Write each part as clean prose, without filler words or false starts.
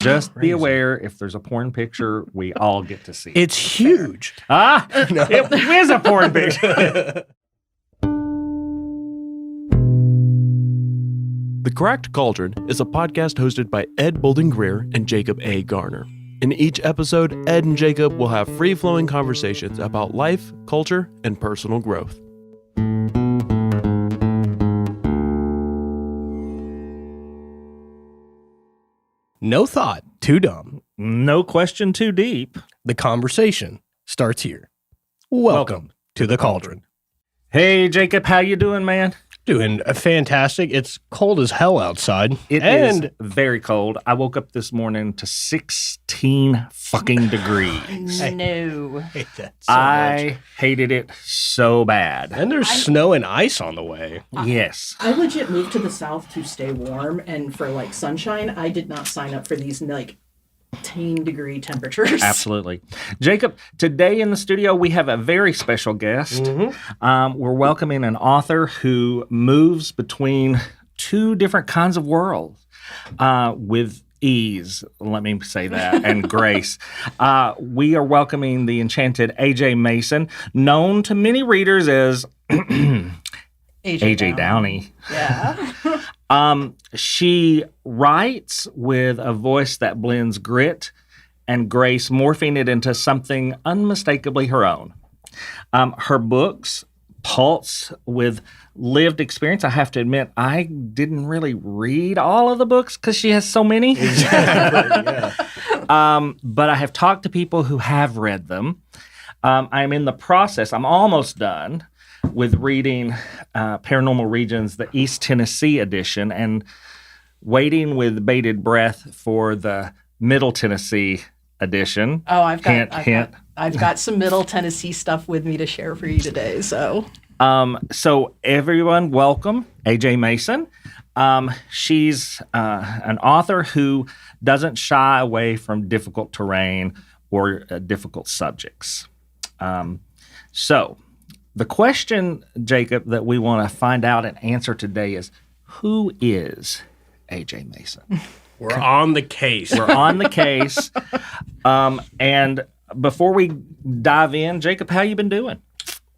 Just be aware, if there's a porn picture, we all get to see it. It's huge. No. It is a porn picture. The Cracked Cauldron is a podcast hosted by Ed Bolden-Greer and Jacob A. Garner. In each episode, Ed and Jacob will have free-flowing conversations about life, culture, and personal growth. No thought too dumb. No question too deep. The conversation starts here. Welcome to the Cauldron. Hey, Jacob, how you doing, man? Doing fantastic. It's cold as hell outside. It is very cold. I woke up this morning to 16 fucking degrees. No. I hate that so I much. hated it so bad. And there's snow and ice on the way. Yes. I legit moved to the south to stay warm, and for like sunshine, I did not sign up for these like 10-degree temperatures. Absolutely. Jacob, today in the studio, we have a very special guest. We're welcoming an author who moves between two different kinds of worlds with ease, let me say that, and grace. We are welcoming the enchanted A.J. Mason, known to many readers as A.J. Downey. Yeah. She writes with a voice that blends grit and grace, morphing it into something unmistakably her own. Her books pulse with lived experience. I have to admit, I didn't really read all of the books because she has so many. Yeah. But I have talked to people who have read them. I'm in the process. I'm almost done with reading Paranormal Regions, the East Tennessee edition, and waiting with bated breath for the Middle Tennessee edition. Oh, I've got some Middle Tennessee stuff with me to share for you today. So everyone, welcome A.J. Mason. She's an author who doesn't shy away from difficult terrain or difficult subjects. So the question, Jacob, that we want to find out and answer today is, who is A.J. Mason? We're on the case. We're on the case. And before we dive in, Jacob, how you been doing?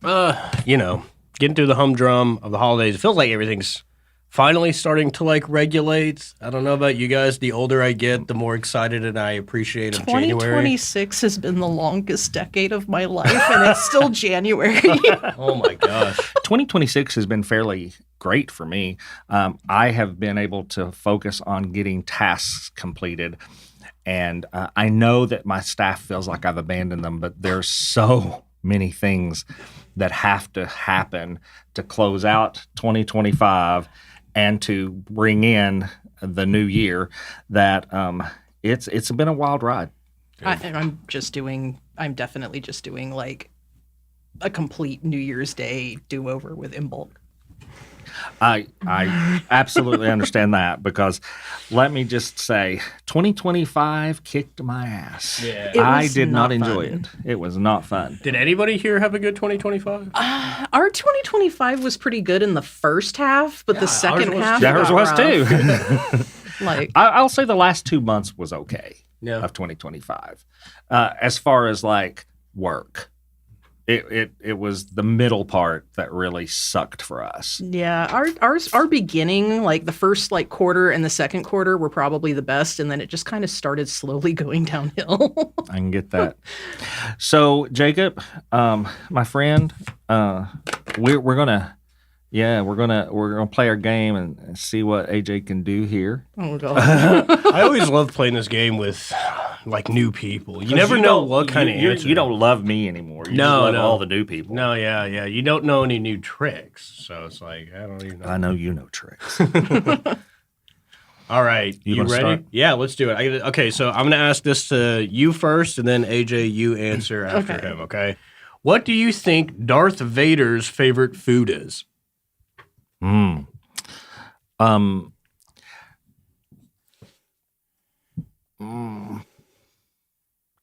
Getting through the humdrum of the holidays. It feels like everything's finally starting to regulate. I don't know about you guys. The older I get, the more excited and I appreciate of January. 2026 has been the longest decade of my life, and it's still January. Oh my gosh. 2026 has been fairly great for me. I have been able to focus on getting tasks completed. And I know that my staff feels like I've abandoned them, but there's so many things that have to happen to close out 2025 and to bring in the new year that it's been a wild ride. I'm definitely just doing like a complete New Year's Day do-over with In Bulk. I absolutely understand that, because let me just say, 2025 kicked my ass. Yeah. I did not enjoy fun. it. It was not fun. Did anybody here have a good 2025? Our 2025 was pretty good in the first half, but the second half Ours got was rough. too. I'll say the last 2 months was okay of 2025. As far as work, it was the middle part that really sucked for us. Yeah, our beginning, the first quarter and the second quarter were probably the best, and then it just kind of started slowly going downhill. I can get that. So, Jacob, my friend, we're gonna play our game and see what AJ can do here. Oh god. I always love playing this game with new people. You never know what kind of answer. You don't love me anymore. You just love all the new people. No, yeah. You don't know any new tricks, so it's I don't even know. I know you know tricks. All right, you ready? Start? Yeah, let's do it. Okay, so I'm going to ask this to you first, and then AJ, you answer after him. Okay. What do you think Darth Vader's favorite food is?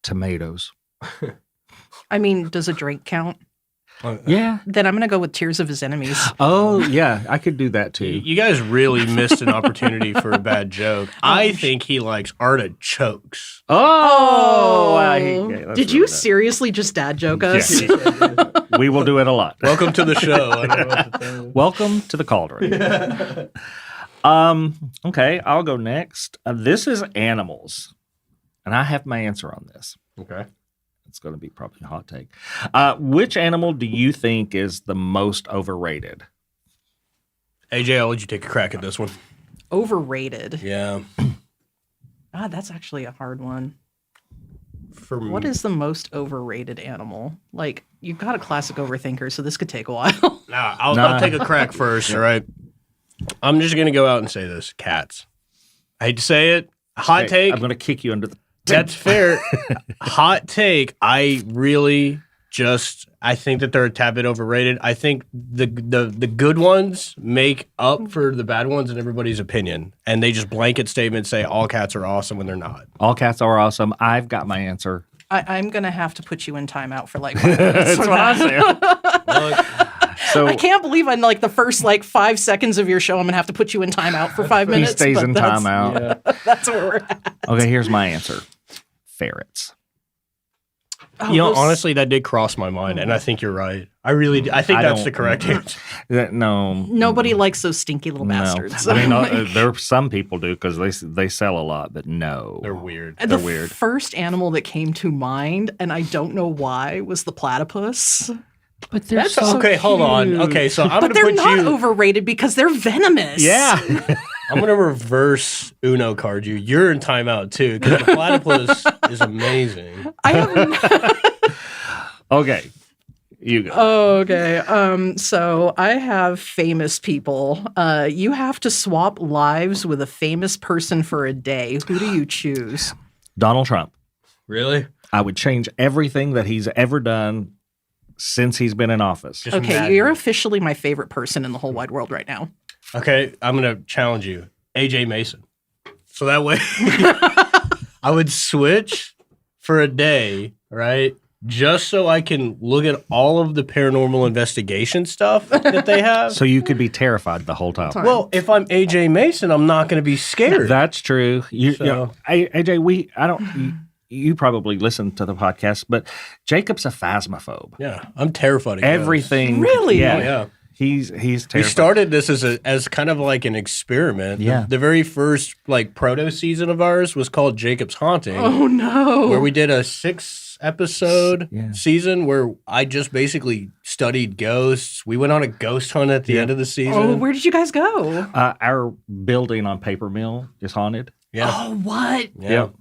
Tomatoes. I mean, does a drink count? Yeah. Then I'm gonna go with Tears of His Enemies. Oh, yeah. I could do that too. You guys really missed an opportunity for a bad joke. I think he likes artichokes. Oh, wow, yeah, that's Did you really bad. seriously just dad joke us? Yeah. We will do it a lot. Welcome to the show. I don't know what to tell you. Welcome to the cauldron. Okay, I'll go next. This is animals, and I have my answer on this. Okay. It's going to be probably a hot take. Which animal do you think is the most overrated? AJ, I'll let you take a crack at this one. Overrated. Yeah. God, that's actually a hard one. For What is the most overrated animal? Like, you've got a classic overthinker, so this could take a while. I'll take a crack first, all right? I'm just going to go out and say this. Cats. I hate to say it. Hot Okay, take. I'm going to kick you under the... That's fair. Hot take. I think that they're a tad bit overrated. I think the good ones make up for the bad ones in everybody's opinion. And they just blanket statements say all cats are awesome when they're not. All cats are awesome. I've got my answer. I'm going to have to put you in timeout for like 5 minutes. That's what I said. So I can't believe in like the first like 5 seconds of your show, I'm going to have to put you in timeout for 5 he minutes. stays but in that's- timeout. That's where we're at. Okay, here's my answer. Ferrets. Oh, You know, those- honestly, that did cross my mind, and I think you're right. I really do. I think I that's don't- the correct answer. No. Nobody likes those stinky little No. bastards. I mean, Like- there some people do because they sell a lot, but no. They're weird. the they're weird. first animal that came to mind, and I don't know why, was the platypus. But they're That's okay. Hold on. Okay, so I'm But gonna they're put not you. overrated because they're venomous. Yeah. I'm gonna reverse Uno card you. You're in timeout too because the platypus is amazing. I have. Okay. You go. Okay. So I have famous people. You have to swap lives with a famous person for a day. Who do you choose? Donald Trump. Really? I would change everything that he's ever done since he's been in office. Just Okay, imagine. you're officially my favorite person in the whole wide world right now. Okay, I'm gonna challenge you, AJ Mason. So that way, I would switch for a day, right? Just so I can look at all of the paranormal investigation stuff that they have. So you could be terrified the whole time. Well, if I'm AJ Mason, I'm not going to be scared. That's true. You So- know, AJ, you probably listen to the podcast, but Jacob's a phasmophobe. Yeah, I'm terrified of ghosts. Everything. Really? Yeah. Oh, yeah. He's terrified. We started this as kind of like an experiment. Yeah. The very first like proto season of ours was called Jacob's Haunting, Oh no. where we did a 6-episode Yeah. season where I just basically studied ghosts. We went on a ghost hunt at the end of the season. Oh, where did you guys go? Our building on Paper Mill is haunted. yeah. Oh, what? Yeah. Yep.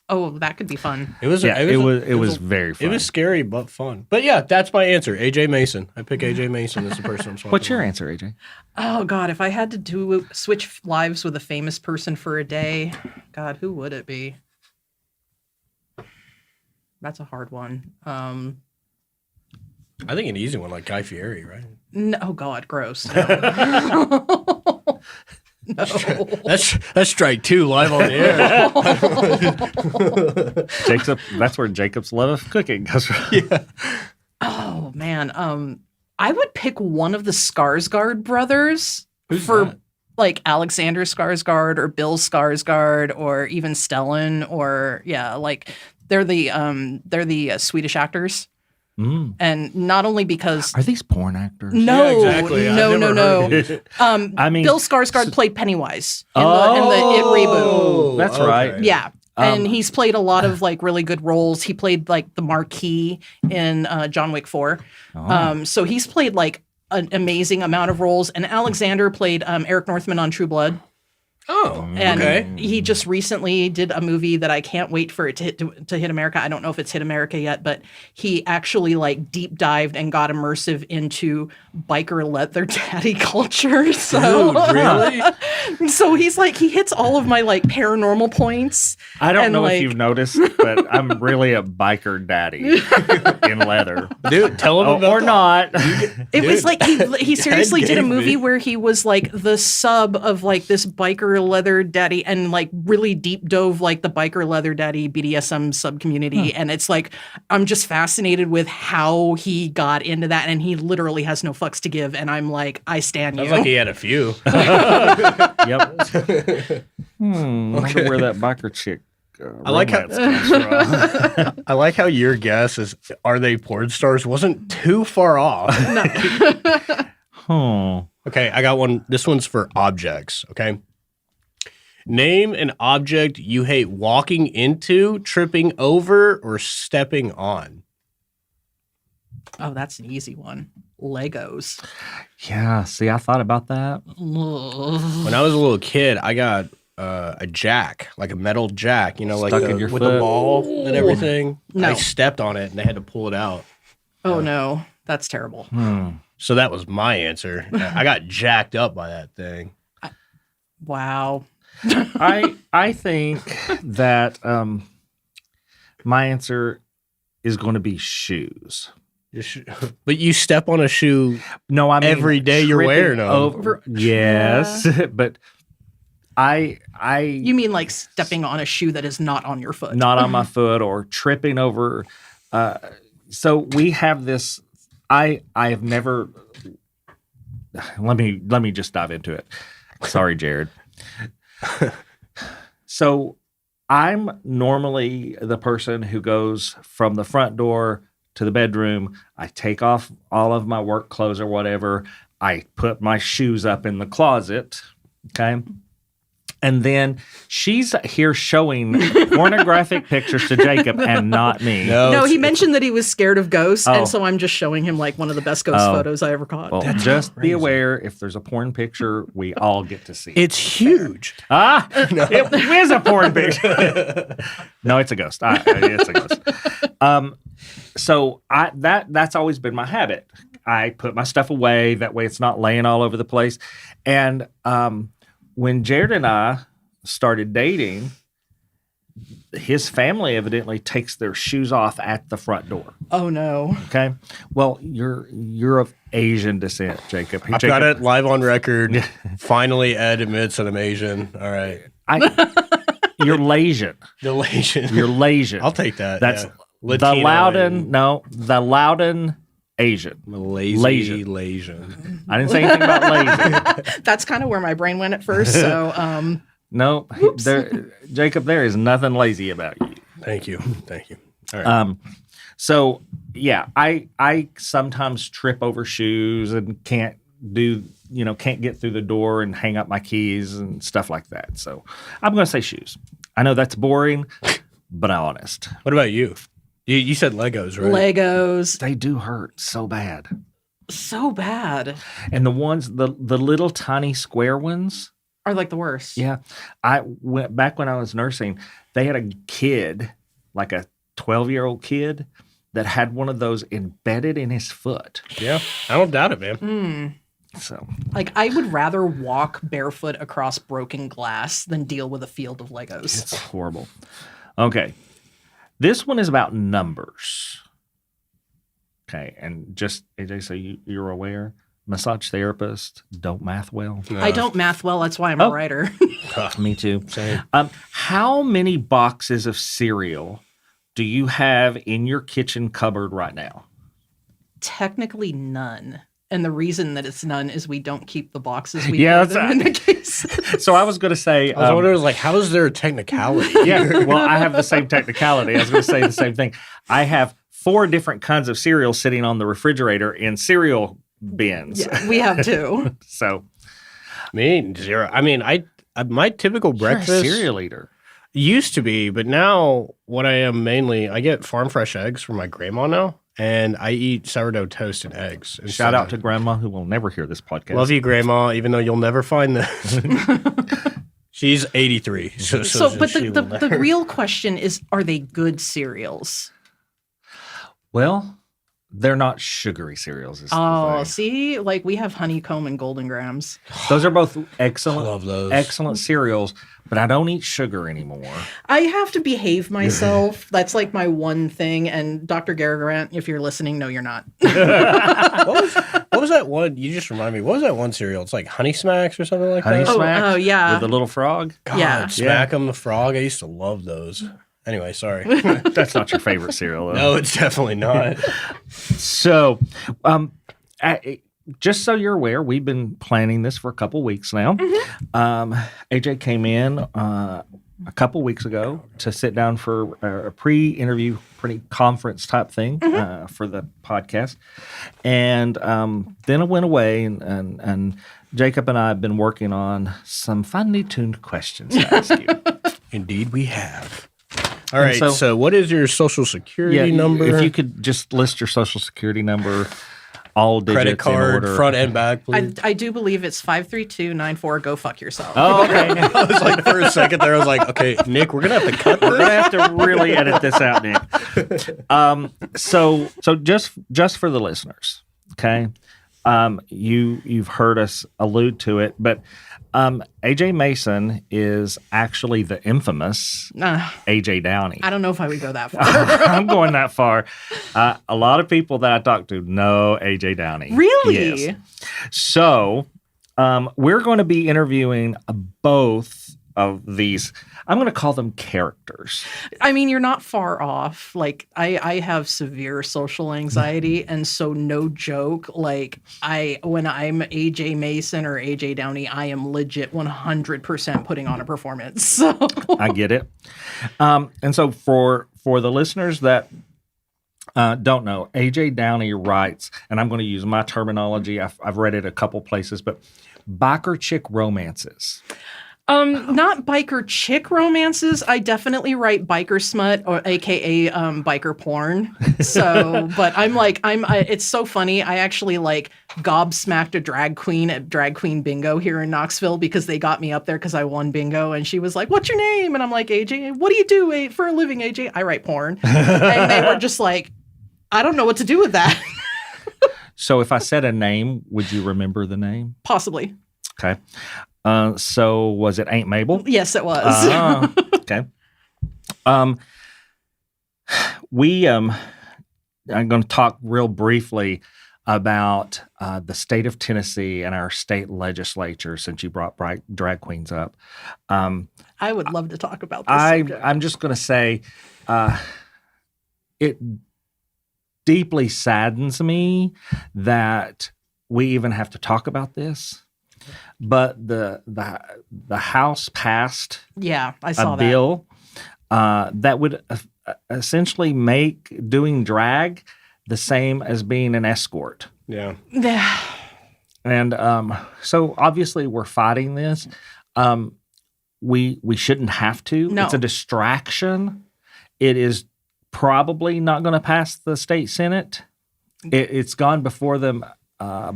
Oh, that could be fun. It was. Yeah, it was a- very fun. It was scary but fun. But yeah, that's my answer. AJ Mason. I pick AJ Mason as the person I'm swapping. What's your with. answer, AJ? Oh God, if I had to switch lives with a famous person for a day, God, who would it be? That's a hard one. I think an easy one like Guy Fieri, right? No, oh God, gross. No. No. That's strike 2 live on the air. Jacob. That's where Jacob's love of cooking comes from. Oh man, I would pick one of the Skarsgård brothers Who's for that? like Alexander Skarsgård or Bill Skarsgård or even Stellan or like they're the Swedish actors, Mm. and not only because Are these porn actors? no, Yeah, exactly. I've no, never no, heard no. of it. I mean, Bill Skarsgård played Pennywise in the It reboot. Oh, That's okay. right. Yeah. And Um, he's played a lot of like really good roles. He played like the Marquis in John Wick 4. Oh. So he's played like an amazing amount of roles. And Alexander played Eric Northman on True Blood. Oh, And okay. he just recently did a movie that I can't wait for it to hit America. I don't know if it's hit America yet, but he actually like deep dived and got immersive into biker leather daddy culture. So Dude, really? so he's like he hits all of my like paranormal points. I don't and, know like- if you've noticed, but I'm really a biker daddy in leather. Dude, tell him about Or that. not. It was Dude, like he seriously did a gave movie me. where he was like the sub of like this biker biker leather daddy and like really deep dove like the biker leather daddy BDSM sub community. And it's like, I'm just fascinated with how he got into that. And he literally has no fucks to give. And I'm like, I stand you. Sounds like he had a few. Yep. I wonder where that biker chick I like how comes from. I like how your guess is, are they porn stars? Wasn't too far off. Okay, I got one. This one's for objects. Okay. Name an object you hate walking into, tripping over, or stepping on. Oh, that's an easy one. Legos. Yeah, see, I thought about that. When I was a little kid, I got a jack, like a metal jack, you know, like Stuck in your with foot. the ball and everything. No. I stepped on it and they had to pull it out. Oh no, that's terrible. So that was my answer. I got jacked up by that thing. Wow. I think that my answer is going to be shoes. But you step on a shoe. No, I mean Every day you're tripping wearing them. over. Yes, but I You mean like stepping on a shoe that is not on your foot? not on my foot or tripping over. So we have this. I have never. Let me just dive into it. Sorry, Jared. So I'm normally the person who goes from the front door to the bedroom. I take off all of my work clothes or whatever. I put my shoes up in the closet. Okay. And then she's here showing pornographic pictures to Jacob and not me. No, he mentioned that he was scared of ghosts, Oh. and so I'm just showing him like one of the best ghost photos I ever caught. Well, just be aware if there's a porn picture, we all get to see it. It's huge. It is a porn picture. No, it's a ghost. It's a ghost. So that's always been my habit. I put my stuff away. That way it's not laying all over the place. And when Jared and I started dating, his family evidently takes their shoes off at the front door. Oh no. Okay. Well, you're of Asian descent, Jacob. I've got it live on record. Finally, Ed admits that I'm Asian. All right. You're Lasian. Delation. You're Lasian. I'll take that. That's yeah. the Loudon. No, the Loudon Asian. Lazy Lasian. I didn't say anything about lazy. That's kind of where my brain went at first. So No, Jacob, there is nothing lazy about you. Thank you. All right. So yeah, I sometimes trip over shoes and can't get through the door and hang up my keys and stuff like that. So I'm going to say shoes. I know that's boring, but I'm honest. What about you? You said Legos, right? Legos. They do hurt so bad. So bad. And the ones, the little tiny square ones. Are like the worst. Yeah. I went back when I was nursing, they had a kid, like a 12-year-old kid, that had one of those embedded in his foot. Yeah. I don't doubt it, man. So, Like I would rather walk barefoot across broken glass than deal with a field of Legos. it's horrible. Okay. This one is about numbers. Okay. And just, AJ, so you're aware, massage therapist don't math well. I don't math well. That's why I'm a writer. Me too. Same. How many boxes of cereal do you have in your kitchen cupboard right now? Technically none. And the reason that it's none is we don't keep the boxes. We Yeah, leave them in the case. So I was going to say, I was wondering, like, how is there a technicality? yeah, well, I have the same technicality. I was going to say the same thing. I have 4 different kinds of cereal sitting on the refrigerator in cereal bins. Yeah, we have two. So Me, 0. I mean, my typical breakfast you're a cereal eater. used to be, but now what I am mainly, I get farm fresh eggs from my grandma now, and I eat sourdough toast and eggs. Shout out to Grandma, who will never hear this podcast. Love you, Grandma, even though you'll never find this. She's 83. But she will the never- real question is, are they good cereals? Well, they're not sugary cereals. Is the Oh, thing. see, like we have honeycomb and golden grams. Those are both excellent, I love those. excellent cereals, but I don't eat sugar anymore. I have to behave myself. That's like my one thing. And Dr. Garrett, if you're listening, no, you're not. What was that one? You just remind me. What was that one cereal? It's like Honey Smacks or something like Honey that. Smacks oh, yeah. with the little frog. God, Yeah. Smack 'em the Frog. I used to love those. Anyway, sorry. That's not your favorite cereal, though. No, it's definitely not. So, just so you're aware, we've been planning this for a couple weeks now. AJ came in a couple weeks ago to sit down for a pre-interview, pre-conference type thing for the podcast, and then I went away, and Jacob and I have been working on some finely tuned questions to ask you. Indeed, we have. All right. so- So, what is your social security number? If you could just list your social security number, all digits credit in card, order. front and back, please. I do believe it's 53294. Go fuck yourself. Oh, okay. I was like, for a second there, I was like, okay, Nick, we're gonna have to cut We're this. gonna have to really edit this out, Nick. So just for the listeners, okay. You've heard us allude to it, but AJ Mason is actually the infamous AJ Downey. I don't know if I would go that far. I'm going that far. A lot of people that I talk to know AJ Downey. Really? Yes. So we're going to be interviewing both of these. I'm going to call them characters. I mean, you're not far off. Like, I have severe social anxiety, and so no joke. Like, when I'm AJ Mason or AJ Downey, I am legit 100% putting on a performance. So I get it. And so for the listeners that don't know, AJ Downey writes, and I'm going to use my terminology. I've read it a couple places, but biker chick romances. Not biker chick romances. I definitely write biker smut or AKA biker porn. So, but it's so funny. I actually like gobsmacked a drag queen at drag queen bingo here in Knoxville because they got me up there because I won bingo, and she was like, "What's your name?" And I'm like, "AJ, what do you do for a living, AJ?" "I write porn." And they were just like, "I don't know what to do with that." So if I said a name, would you remember the name? Possibly. Okay. So was it Aunt Mabel? Yes, it was. Okay. I'm going to talk real briefly about the state of Tennessee and our state legislature, since you brought drag queens up. I would love to talk about this subject. I'm just going to say it deeply saddens me that we even have to talk about this. But the House passed Yeah, I saw a bill that would essentially make doing drag the same as being an escort. Yeah. that. And so obviously we're fighting this. We shouldn't have to. No. It's a distraction. It is probably not going to pass the state Senate. It's gone before them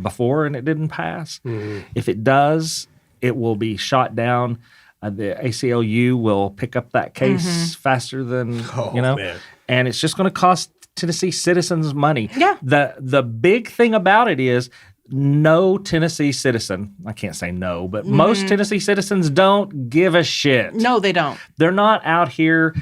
before and it didn't pass. Mm-hmm. If it does, it will be shot down. The ACLU will pick up that case faster than, Man. and it's just going to cost Tennessee citizens money. Yeah. The big thing about it is no Tennessee citizen, I can't say no, but most Tennessee citizens don't give a shit. No, they don't. They're not out here,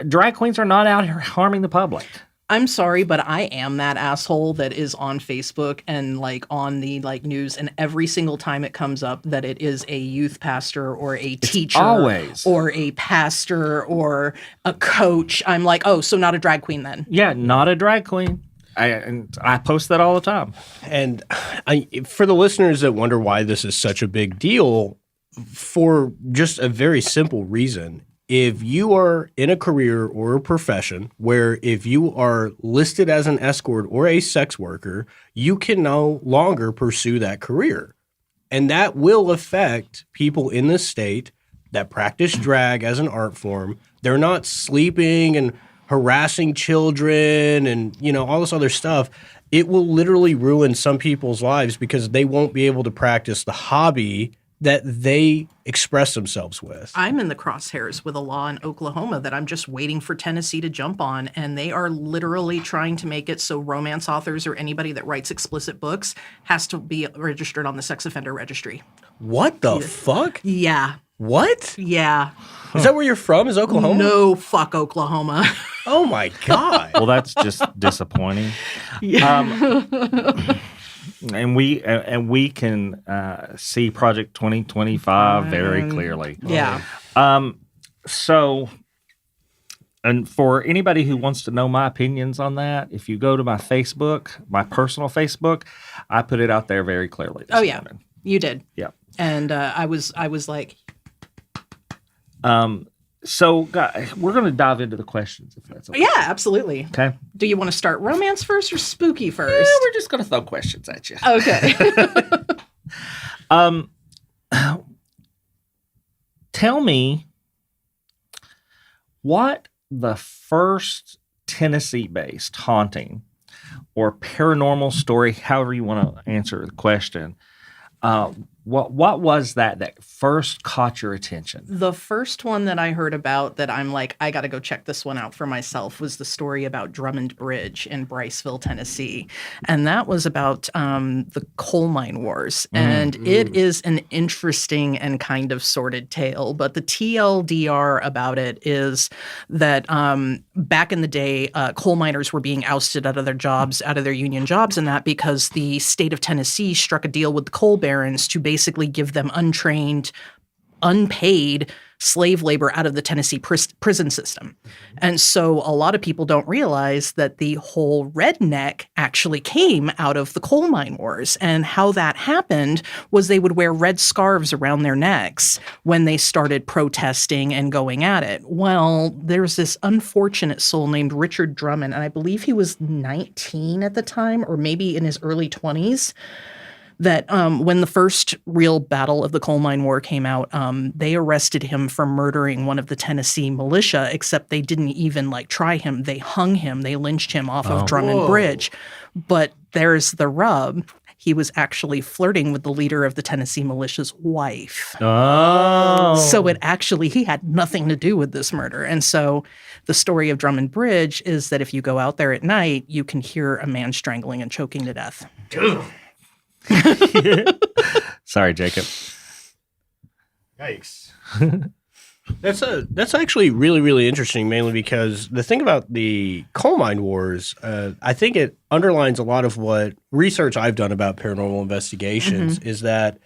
drag queens are not out here harming the public. I'm sorry, but I am that asshole that is on Facebook and like on the like news, and every single time it comes up that it is a youth pastor or a teacher always. or a pastor or a coach, I'm like, oh, so not a drag queen then. Yeah, not a drag queen. I post that all the time. And for the listeners that wonder why this is such a big deal, for just a very simple reason. If you are in a career or a profession where if you are listed as an escort or a sex worker, you can no longer pursue that career. And that will affect people in the state that practice drag as an art form. They're not sleeping and harassing children and, all this other stuff. It will literally ruin some people's lives because they won't be able to practice the hobby that they express themselves with. I'm in the crosshairs with a law in Oklahoma that I'm just waiting for Tennessee to jump on, and they are literally trying to make it so romance authors or anybody that writes explicit books has to be registered on the sex offender registry. What the fuck? Yeah. What? Yeah. Is that where you're from? Is Oklahoma? No, fuck Oklahoma. Oh my God. Well, that's just disappointing. And we can see Project 2025 very clearly. Yeah. So, and for anybody who wants to know my opinions on that, if you go to my Facebook, my personal Facebook, I put it out there very clearly. This morning. You did. Yeah. And I was like, So, guys, we're going to dive into the questions, if that's okay. yeah, absolutely. Okay. Do you want to start romance first or spooky first? Yeah, we're just going to throw questions at you. Okay. Tell me what the first Tennessee-based haunting or paranormal story, however you want to answer the question, what was that first caught your attention? The first one that I heard about that I'm like, I got to go check this one out for myself was the story about Drummond Bridge in Briceville, Tennessee. And that was about the coal mine wars. And it is an interesting and kind of sordid tale. But the TLDR about it is that back in the day, coal miners were being ousted out of their jobs, out of their union jobs and that because the state of Tennessee struck a deal with the coal barons to basically give them untrained, unpaid slave labor out of the Tennessee prison system. And so a lot of people don't realize that the whole redneck actually came out of the coal mine wars. And how that happened was they would wear red scarves around their necks when they started protesting and going at it. Well, there's this unfortunate soul named Richard Drummond, and I believe he was 19 at the time, or maybe in his early 20s, that when the first real battle of the coal mine war came out, they arrested him for murdering one of the Tennessee militia, except they didn't even try him. They hung him. They lynched him off of Drummond Bridge. But there's the rub. He was actually flirting with the leader of the Tennessee militia's wife. Oh. So he had nothing to do with this murder. And so the story of Drummond Bridge is that if you go out there at night, you can hear a man strangling and choking to death. Sorry, Jacob. Yikes. That's actually really, really interesting, mainly because the thing about the coal mine wars, I think it underlines a lot of what research I've done about paranormal investigations is that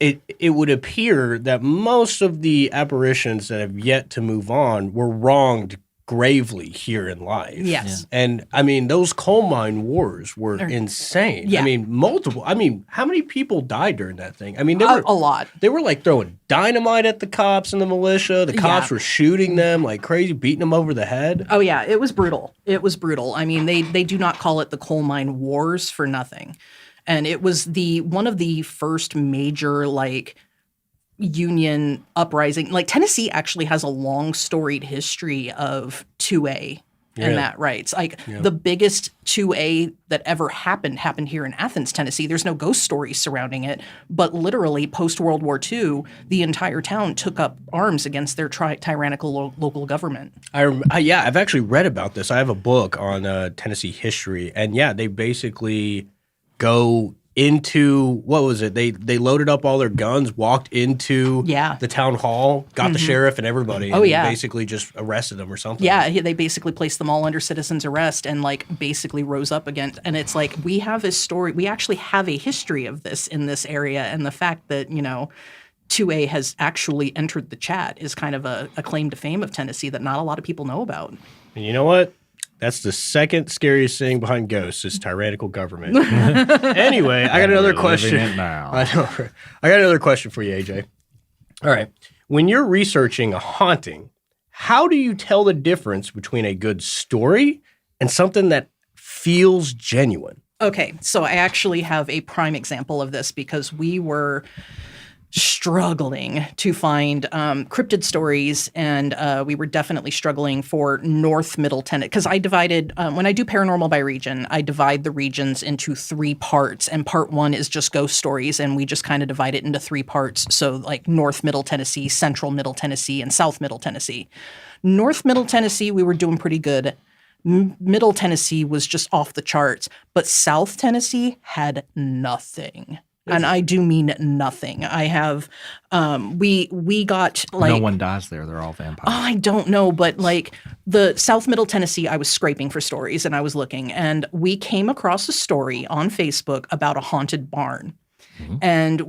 it would appear that most of the apparitions that have yet to move on were wronged gravely here in life. Yes. And I mean, those coal mine wars were insane. Yeah. I mean, multiple. I mean, how many people died during that thing? I mean, there were a lot. They were throwing dynamite at the cops and the militia. The cops were shooting them like crazy, beating them over the head. Oh yeah, it was brutal. It was brutal. I mean, they do not call it the coal mine wars for nothing. And it was one of the first major union uprising. Tennessee actually has a long storied history of 2A and that rights. The biggest 2A that ever happened here in Athens, Tennessee. There's no ghost stories surrounding it, but literally post World War II, the entire town took up arms against their tyrannical local government. I've actually read about this. I have a book on Tennessee history, and they basically go into, what was it? They loaded up all their guns, walked into the town hall, got the sheriff and everybody, and basically just arrested them or something. Yeah, they basically placed them all under citizen's arrest and basically rose up against. And it's we have a story. We actually have a history of this in this area, and the fact that 2A has actually entered the chat is kind of a claim to fame of Tennessee that not a lot of people know about. And you know what? That's the second scariest thing behind ghosts is tyrannical government. Anyway, I got another question. Now. I know. I got another question for you, AJ. All right. When you're researching a haunting, how do you tell the difference between a good story and something that feels genuine? Okay, so I actually have a prime example of this because we were struggling to find cryptid stories, and we were definitely struggling for North Middle Tennessee, because I divided, when I do paranormal by region, I divide the regions into 3 parts, and part 1 is just ghost stories, and we just kind of divide it into 3 parts, so like North Middle Tennessee, Central Middle Tennessee, and South Middle Tennessee. North Middle Tennessee, we were doing pretty good. Middle Tennessee was just off the charts, but South Tennessee had nothing. And I do mean nothing. I have, we got like. No one dies there. They're all vampires. I don't know, but like the South Middle Tennessee, I was scraping for stories and I was looking, and we came across a story on Facebook about a haunted barn. And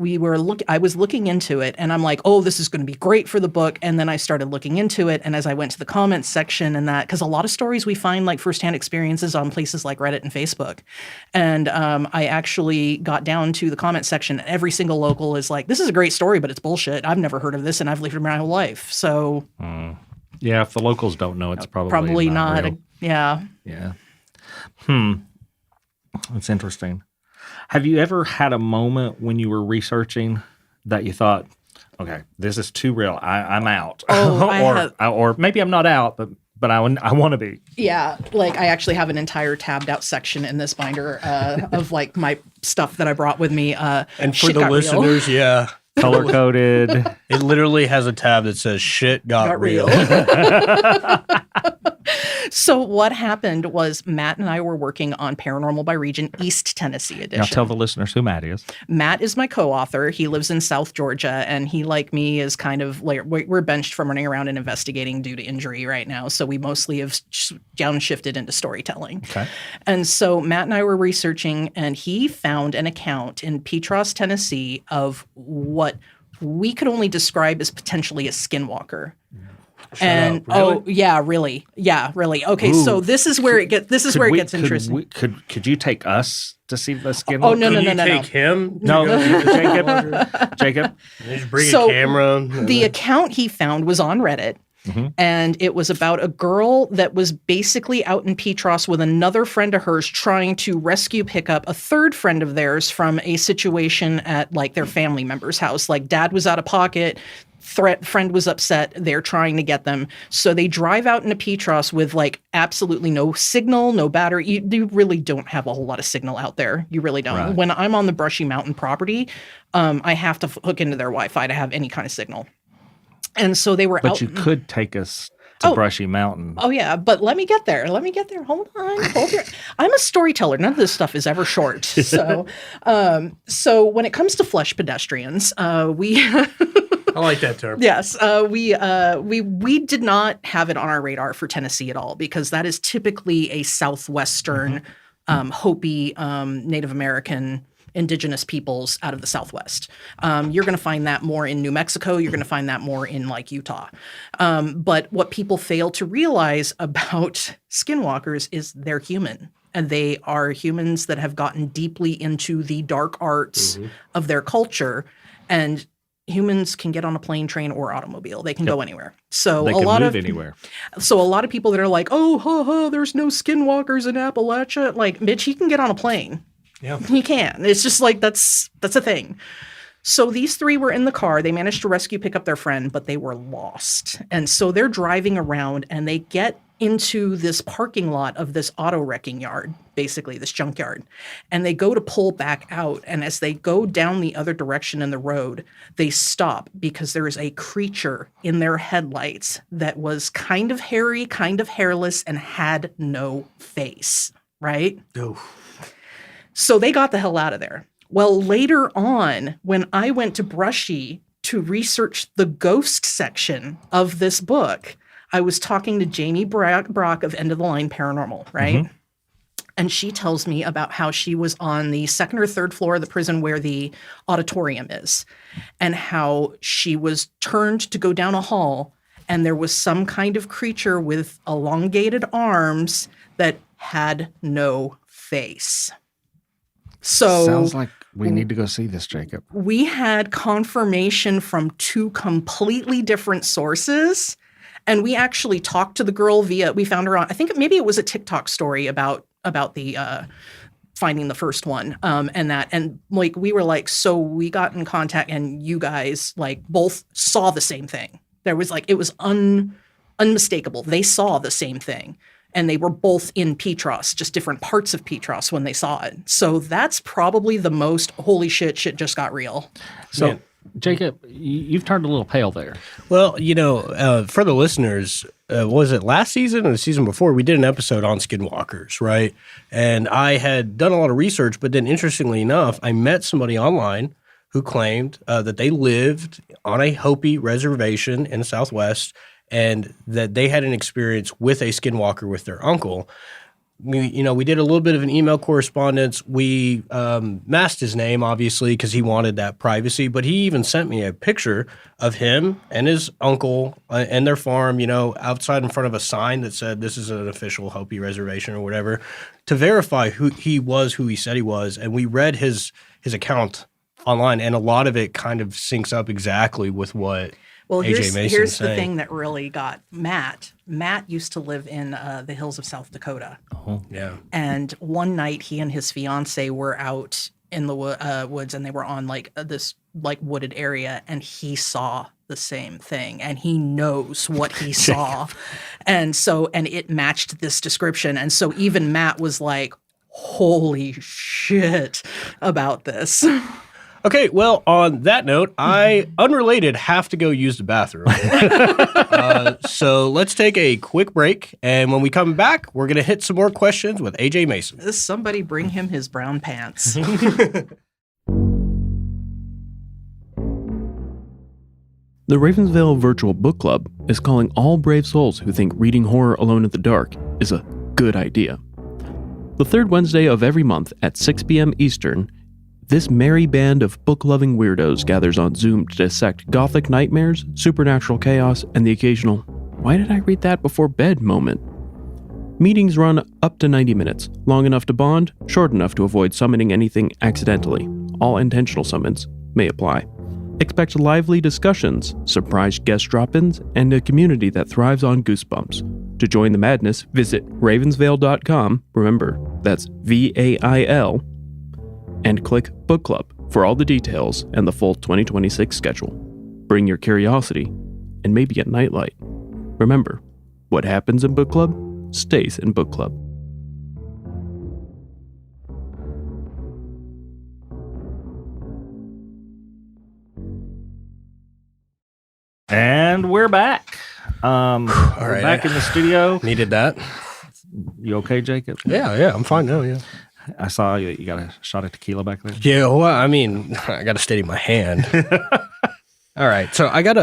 I was looking into it, and I'm like, oh, this is going to be great for the book. And then I started looking into it, and as I went to the comments section and that, because a lot of stories we find like firsthand experiences on places like Reddit and Facebook. And I actually got down to the comment section. Every single local is like, this is a great story, but it's bullshit. I've never heard of this, and I've lived it my whole life. So yeah, if the locals don't know, it's probably not. real. Yeah. Yeah. That's interesting. Have you ever had a moment when you were researching that you thought, okay, this is too real. I'm out. Oh, or maybe I'm not out, but I want to be. Yeah. Like I actually have an entire tabbed out section in this binder of like my stuff that I brought with me. And for the listeners, yeah. Color coded. It literally has a tab that says shit got real. So what happened was Matt and I were working on Paranormal by Region East Tennessee edition. Now tell the listeners who Matt is. Matt is my co-author. He lives in South Georgia, and he, like me, is kind of like, we're benched from running around and investigating due to injury right now. So we mostly have downshifted into storytelling. Okay. And so Matt and I were researching, and he found an account in Petros, Tennessee of what we could only describe as potentially a skinwalker. Shut up, really? Yeah, really. Okay, Ooh. So this is where it gets interesting. Could you take us to see the skin? Oh, no. Take him? No, Jacob. Just bring a camera. The account he found was on Reddit. Mm-hmm. And it was about a girl that was basically out in Petros with another friend of hers trying to rescue pick up a third friend of theirs from a situation at like their family member's house. Like dad was out of pocket. Friend was upset. They're trying to get them. So they drive out into Petros with like absolutely no signal, no battery. You really don't have a whole lot of signal out there. You really don't. Right. When I'm on the Brushy Mountain property, I have to hook into their Wi-Fi to have any kind of signal. And so they were But out. You could take us to Brushy Mountain. Oh, yeah. But let me get there. Hold on. I'm a storyteller. None of this stuff is ever short. So when it comes to flesh pedestrians, we... I like that term. Yes. We did not have it on our radar for Tennessee at all, because that is typically a Southwestern, Hopi, Native American, indigenous peoples out of the Southwest. You're going to find that more in New Mexico. You're going to find that more in like Utah. But what people fail to realize about skinwalkers is they're human. And they are humans that have gotten deeply into the dark arts of their culture. And humans can get on a plane, train, or automobile. They can go anywhere. So they a can lot move of anywhere. So a lot of people that are like, oh, there's no skinwalkers in Appalachia. Like, bitch, he can get on a plane. Yeah, he can. It's just like that's a thing. So these 3 were in the car. They managed to pick up their friend, but they were lost. And so they're driving around, and they get into this parking lot of this auto wrecking yard, basically this junkyard. And they go to pull back out. And as they go down the other direction in the road, they stop because there is a creature in their headlights that was kind of hairy, kind of hairless, and had no face, right? Oh. So they got the hell out of there. Well, later on, when I went to Brushy to research the ghost section of this book, I was talking to Jamie Brock of End of the Line Paranormal, right? Mm-hmm. And she tells me about how she was on the 2nd or 3rd floor of the prison where the auditorium is, and how she was turned to go down a hall, and there was some kind of creature with elongated arms that had no face. So sounds like we need to go see this, Jacob. We had confirmation from 2 completely different sources, and we actually talked to the girl we found her on, I think maybe it was a TikTok story about the finding the first one. And like, we were like, so we got in contact and you guys like both saw the same thing. There was like, it was unmistakable. They saw the same thing. And they were both in Petros, just different parts of Petros when they saw it. So that's probably the most holy shit just got real. So, Man. Jacob, you've turned a little pale there. Well, for the listeners, was it last season or the season before? We did an episode on skinwalkers, right? And I had done a lot of research, but then interestingly enough, I met somebody online who claimed that they lived on a Hopi reservation in the Southwest and that they had an experience with a skinwalker with their uncle. We did a little bit of an email correspondence. We masked his name, obviously, because he wanted that privacy. But he even sent me a picture of him and his uncle and their farm, outside in front of a sign that said, this is an official Hopi reservation or whatever, to verify who he said he was. And we read his account online, and a lot of it kind of syncs up exactly with what Well, A.J. Mason's here's the saying. thing that really got Matt. Matt used to live in the hills of South Dakota. Oh, Yeah. And one night he and his fiance were out in the woods, and they were on like this like wooded area, and he saw the same thing, and he knows what he saw. And it matched this description. And so even Matt was like, holy shit about this. Okay, well, on that note, I, unrelated, have to go use the bathroom. So let's take a quick break, and when we come back, we're going to hit some more questions with A.J. Mason. Somebody bring him his brown pants. The Ravensvale Virtual Book Club is calling all brave souls who think reading horror alone in the dark is a good idea. The third Wednesday of every month at 6 p.m. Eastern, this merry band of book-loving weirdos gathers on Zoom to dissect gothic nightmares, supernatural chaos, and the occasional, why did I read that before bed moment? Meetings run up to 90 minutes, long enough to bond, short enough to avoid summoning anything accidentally. All intentional summons may apply. Expect lively discussions, surprise guest drop-ins, and a community that thrives on goosebumps. To join the madness, visit ravensvale.com, remember, that's VAIL, and click Book Club for all the details and the full 2026 schedule. Bring your curiosity and maybe a nightlight. Remember, what happens in Book Club stays in Book Club. And we're back. All We're right. back in the studio. Needed that. You okay, Jacob? Yeah, I'm fine now, yeah. I saw you got a shot of tequila back there. Yeah, well, I mean, I got to steady my hand. All right, so I got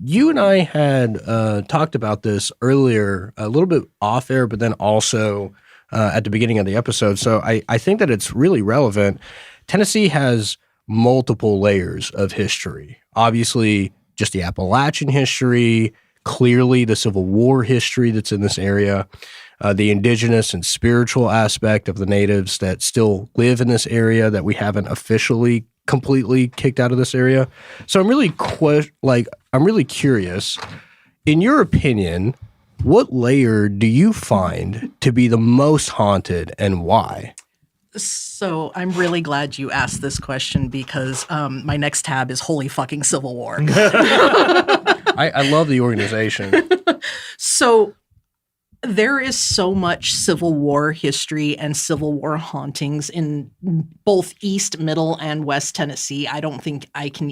you and I had talked about this earlier, a little bit off air, but then also at the beginning of the episode. So I think that it's really relevant. Tennessee has multiple layers of history. Obviously, just the Appalachian history, clearly the Civil War history that's in this area, the indigenous and spiritual aspect of the natives that still live in this area that we haven't officially completely kicked out of this area. So I'm really curious, in your opinion, what layer do you find to be the most haunted and why? So I'm really glad you asked this question because my next tab is Holy Fucking Civil War. I love the organization. So there is so much Civil War history and Civil War hauntings in both East, Middle, and West Tennessee. I don't think I can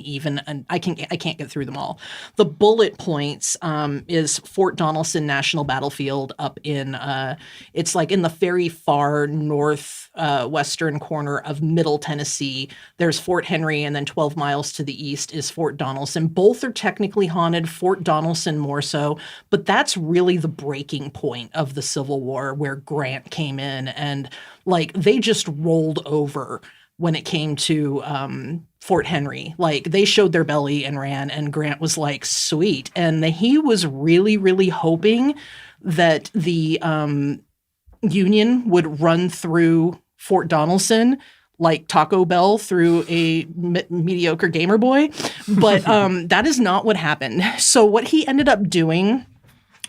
I can't get through them all. The bullet points is Fort Donelson National Battlefield up in it's like in the very far north western corner of Middle Tennessee. There's Fort Henry, and then 12 miles to the east is Fort Donelson. Both are technically haunted, Fort Donelson more so, but that's really the breaking point of the Civil War where Grant came in and like they just rolled over when it came to Fort Henry. Like they showed their belly and ran, and Grant was like, sweet. And he was really, really hoping that the Union would run through Fort Donelson like Taco Bell through a mediocre gamer boy. But that is not what happened. So what he ended up doing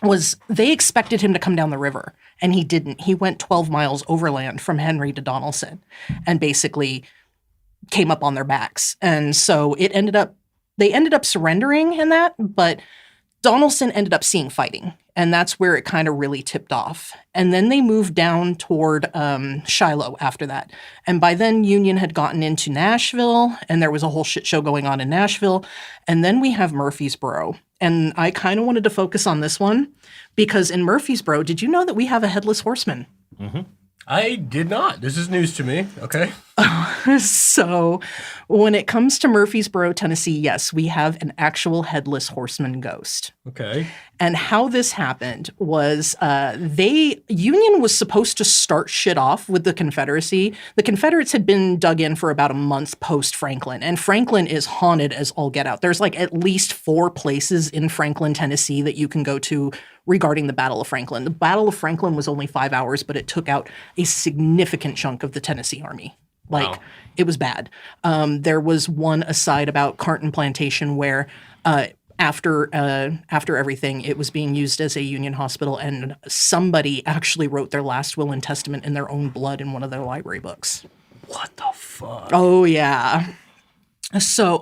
was they expected him to come down the river, and he didn't. He went 12 miles overland from Henry to Donelson and basically came up on their backs. And so they ended up surrendering in that, but Donelson ended up seeing fighting, and that's where it kind of really tipped off. And then they moved down toward Shiloh after that. And by then, Union had gotten into Nashville, and there was a whole shit show going on in Nashville. And then we have Murfreesboro. And I kind of wanted to focus on this one because in Murfreesboro, did you know that we have a headless horseman? Mm-hmm. I did not. This is news to me. Okay. So when it comes to Murfreesboro, Tennessee, yes, we have an actual headless horseman ghost. Okay. And how this happened was Union was supposed to start shit off with the Confederacy. The Confederates had been dug in for about a month post Franklin, and Franklin is haunted as all get out. There's like at least 4 places in Franklin, Tennessee that you can go to regarding the Battle of Franklin. The Battle of Franklin was only 5 hours, but it took out a significant chunk of the Tennessee Army. Like, It was bad. There was one aside about Carton Plantation where after everything, it was being used as a Union hospital, and somebody actually wrote their last will and testament in their own blood in one of their library books. What the fuck? Oh, yeah. So,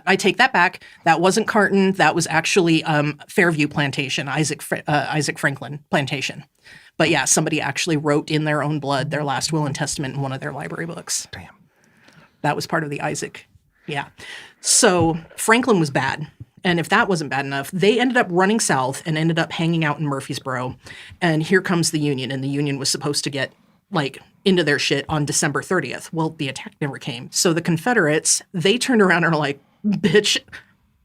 I take that back. That wasn't Carton. That was actually Fairview Plantation, Isaac Franklin Plantation. But yeah, somebody actually wrote in their own blood their last will and testament in one of their library books. Damn. That was part of the Isaac. Yeah. So Franklin was bad. And if that wasn't bad enough, they ended up running south and ended up hanging out in Murfreesboro. And here comes the Union. And the Union was supposed to get into their shit on December 30th. Well, the attack never came. So the Confederates, they turned around and are like, bitch,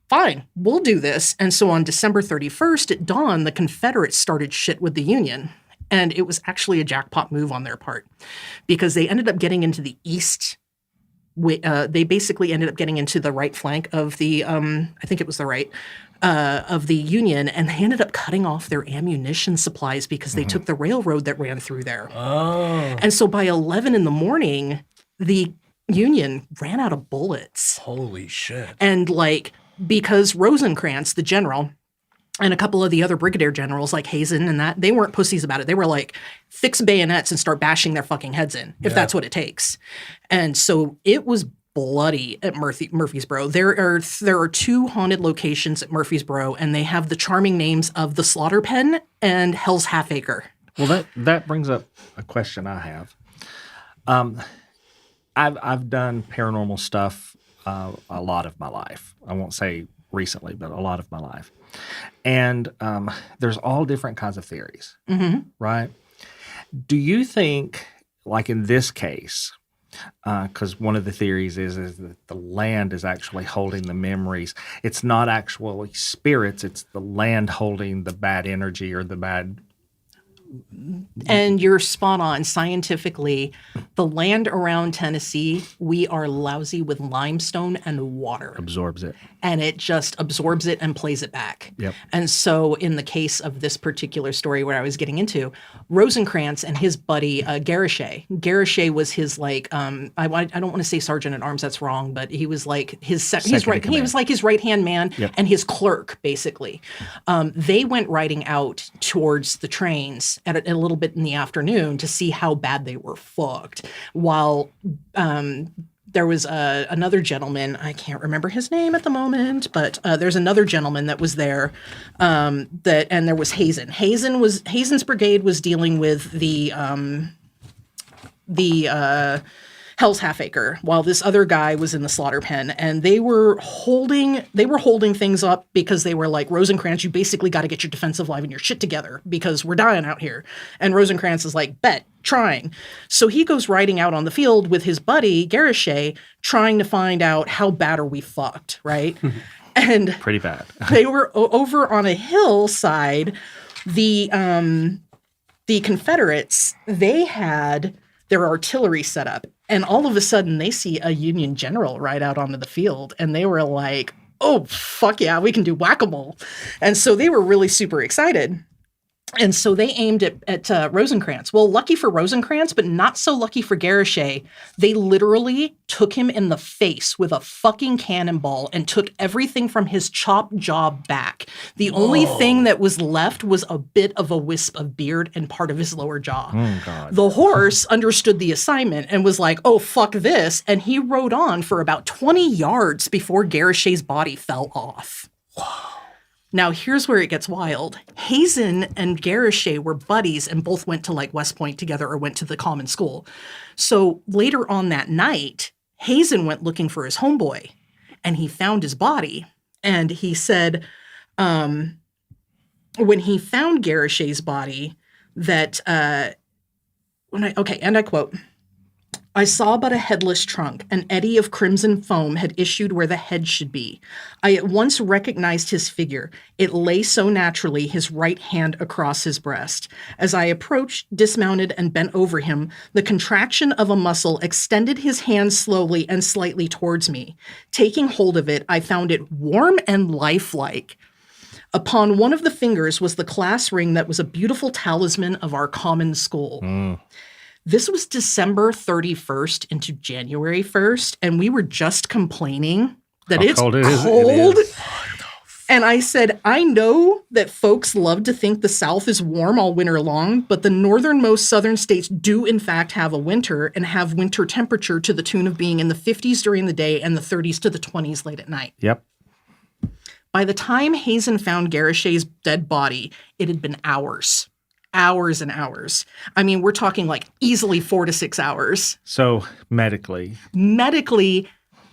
fine, we'll do this. And so on December 31st at dawn, the Confederates started shit with the Union. And it was actually a jackpot move on their part because they ended up getting into the east. They basically ended up getting into the right flank of the, I think it was the right, of the Union, and they ended up cutting off their ammunition supplies because they took the railroad that ran through there. Oh. And so by 11 in the morning, the Union ran out of bullets. Holy shit. And because Rosecrans, the general, and a couple of the other brigadier generals like Hazen and that, they weren't pussies about it. They were like, fix bayonets and start bashing their fucking heads in, if that's what it takes. And so it was bloody at Murfreesboro. There are 2 haunted locations at Murfreesboro, and they have the charming names of the Slaughter Pen and Hell's Half Acre. Well, that brings up a question I have. I've done paranormal stuff a lot of my life. I won't say recently, but a lot of my life. And there's all different kinds of theories, right? Do you think, like in this case, because one of the theories is that the land is actually holding the memories. It's not actually spirits. It's the land holding the bad energy or the bad. And you're spot on. Scientifically, the land around Tennessee, we are lousy with limestone and water. Absorbs it. And it just absorbs it and plays it back. Yep. And so in the case of this particular story where I was getting into, Rosecrans and his buddy Garishay was his I don't want to say sergeant at arms, that's wrong, but he was like he was like his right-hand man and his clerk, basically. They went riding out towards the trains at a little bit in the afternoon to see how bad they were fucked, while there was another gentleman, I can't remember his name at the moment, but there's another gentleman that was there, and there was Hazen. Hazen's brigade was dealing with the Hell's Half Acre, while this other guy was in the Slaughter Pen, and they were holding things up because they were like, Rosecrans, you basically got to get your defensive line and your shit together because we're dying out here. And Rosecrans is like, bet, trying. So he goes riding out on the field with his buddy Garishay, trying to find out how bad are we fucked, right? And pretty bad. They were over on a hillside. The Confederates, they had their artillery set up. And all of a sudden, they see a Union general ride out onto the field, and they were like, oh, fuck yeah, we can do whack-a-mole. And so they were really super excited. And so they aimed at Rosencrantz. Well, lucky for Rosencrantz, but not so lucky for Garochet. They literally took him in the face with a fucking cannonball and took everything from his chopped jaw back. The only thing that was left was a bit of a wisp of beard and part of his lower jaw. Oh, God. The horse understood the assignment and was like, oh, fuck this. And he rode on for about 20 yards before Garochet's body fell off. Now, here's where it gets wild. Hazen and Garochet were buddies and both went to like West Point together or went to the common school. So later on that night, Hazen went looking for his homeboy and he found his body. And he said, when he found Garochet's body, that, and I quote, I saw but a headless trunk. An eddy of crimson foam had issued where the head should be. I at once recognized his figure. It lay so naturally, his right hand across his breast. As I approached, dismounted, and bent over him, the contraction of a muscle extended his hand slowly and slightly towards me. Taking hold of it, I found it warm and lifelike. Upon one of the fingers was the class ring that was a beautiful talisman of our common school. This was December 31st into January 1st, and we were just complaining that it's cold. It is. And I said, I know that folks love to think the South is warm all winter long, but the northernmost southern states do in fact have a winter and have winter temperature to the tune of being in the 50s during the day and the 30s to the 20s late at night. Yep. By the time Hazen found Garochet's dead body, it had been hours. Hours and hours. I mean, we're talking like easily 4 to 6 hours. So medically,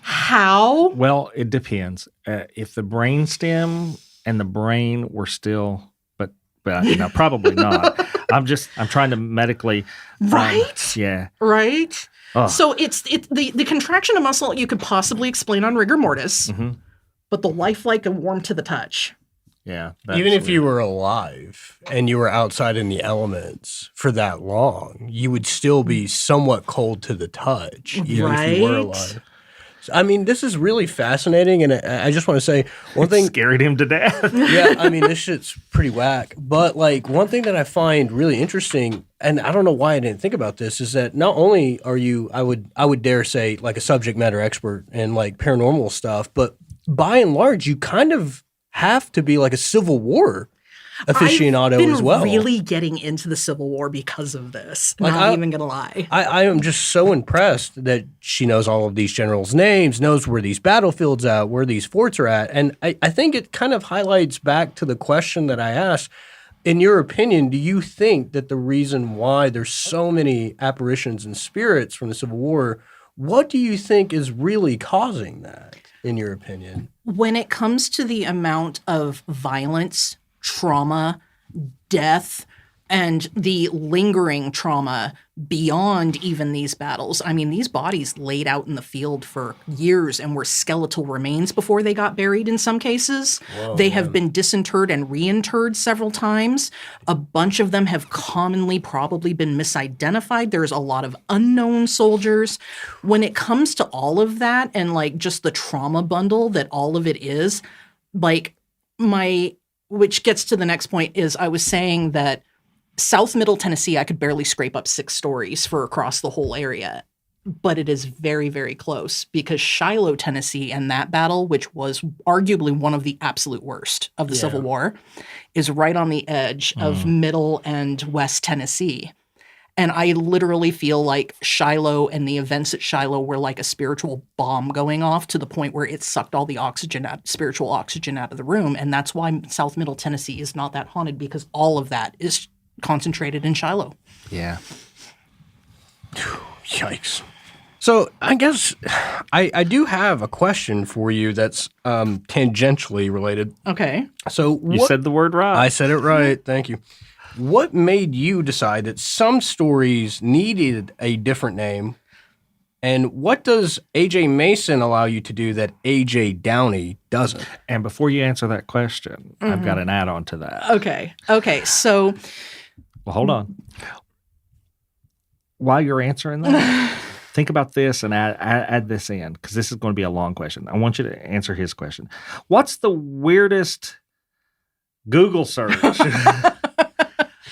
how? well, it depends. If the brain stem and the brain were still, but probably not. I'm trying to medically, right? Yeah, right. Oh. So it's the contraction of muscle you could possibly explain on rigor mortis, but the lifelike and warm to the touch. Yeah. Even if you were alive and you were outside in the elements for that long, you would still be somewhat cold to the touch, even if you were alive. So, I mean, this is really fascinating, and I just want to say one thing. Scared him to death. Yeah, I mean, this shit's pretty whack. But like one thing that I find really interesting, and I don't know why I didn't think about this, is that not only are you, I would dare say, like a subject matter expert in like paranormal stuff, but by and large, you kind of have to be like a Civil War aficionado as well. I've been really getting into the Civil War because of this. Like, not even gonna lie. I am just so impressed that she knows all of these generals' names, knows where these battlefields are at, where these forts are at. And I think it kind of highlights back to the question that I asked. In your opinion, do you think that the reason why there's so many apparitions and spirits from the Civil War, what do you think is really causing that, in your opinion? When it comes to the amount of violence, trauma, death, and the lingering trauma beyond even these battles. I mean, these bodies laid out in the field for years and were skeletal remains before they got buried in some cases. Whoa, they have been disinterred and reinterred several times. A bunch of them have commonly probably been misidentified. There's a lot of unknown soldiers. When it comes to all of that and like just the trauma bundle that all of it is, like which gets to the next point is I was saying that South Middle Tennessee, I could barely scrape up 6 stories for across the whole area, but it is very, very close because Shiloh, Tennessee, and that battle, which was arguably one of the absolute worst of the Civil War, is right on the edge of Middle and West Tennessee. And I literally feel like Shiloh and the events at Shiloh were like a spiritual bomb going off to the point where it sucked all the spiritual oxygen out of the room. And that's why South Middle Tennessee is not that haunted, because all of that is concentrated in Shiloh. Yeah. Yikes. So I guess I do have a question for you that's tangentially related. Okay. So You said the word right. I said it right. Thank you. What made you decide that some stories needed a different name? And what does A.J. Mason allow you to do that A.J. Downey doesn't? And before you answer that question, I've got an add-on to that. Okay. So... Well, hold on. While you're answering that, think about this and add this in, because this is going to be a long question. I want you to answer his question. What's the weirdest Google search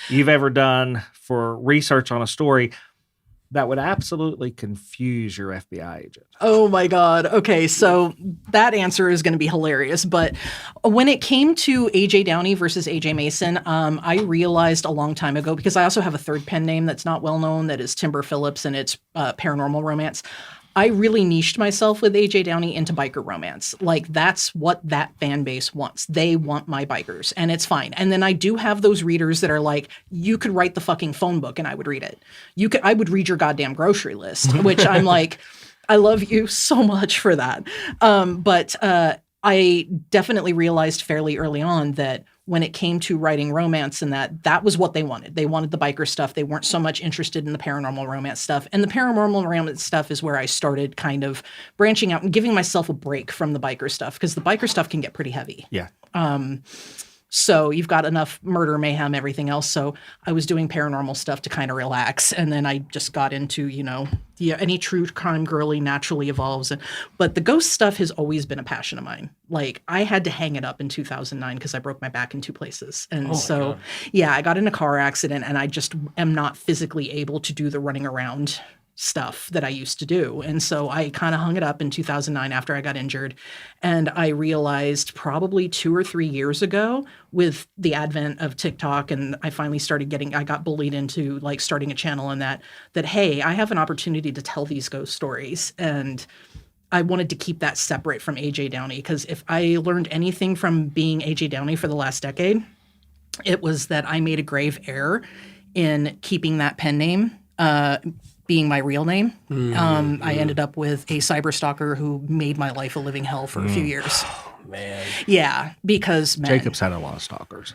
you've ever done for research on a story that would absolutely confuse your FBI agent? Oh my God. Okay, so that answer is going to be hilarious. But when it came to A.J. Downey versus A.J. Mason, I realized a long time ago, because I also have a third pen name that's not well known, that is Timber Phillips, and it's paranormal romance. I really niched myself with A.J. Downey into biker romance. Like, that's what that fan base wants. They want my bikers, and it's fine. And then I do have those readers that are like, you could write the fucking phone book and I would read it. I would read your goddamn grocery list, which I'm like, I love you so much for that. But I definitely realized fairly early on that when it came to writing romance, and that was what they wanted. They wanted the biker stuff. They weren't so much interested in the paranormal romance stuff. And the paranormal romance stuff is where I started kind of branching out and giving myself a break from the biker stuff, because the biker stuff can get pretty heavy. Yeah. So you've got enough murder, mayhem, everything else. So I was doing paranormal stuff to kind of relax. And then I just got into, any true crime girly naturally evolves. But the ghost stuff has always been a passion of mine. Like, I had to hang it up in 2009 because I broke my back in 2 places. And yeah, I got in a car accident, and I just am not physically able to do the running around stuff that I used to do. And so I kind of hung it up in 2009 after I got injured. And I realized probably 2 or 3 years ago, with the advent of TikTok, and I finally I got bullied into like starting a channel and that, hey, I have an opportunity to tell these ghost stories. And I wanted to keep that separate from A.J. Downey, because if I learned anything from being A.J. Downey for the last decade, it was that I made a grave error in keeping that pen name being my real name. I ended up with a cyber stalker who made my life a living hell for a few years. Man. Yeah, because Jacob's had a lot of stalkers.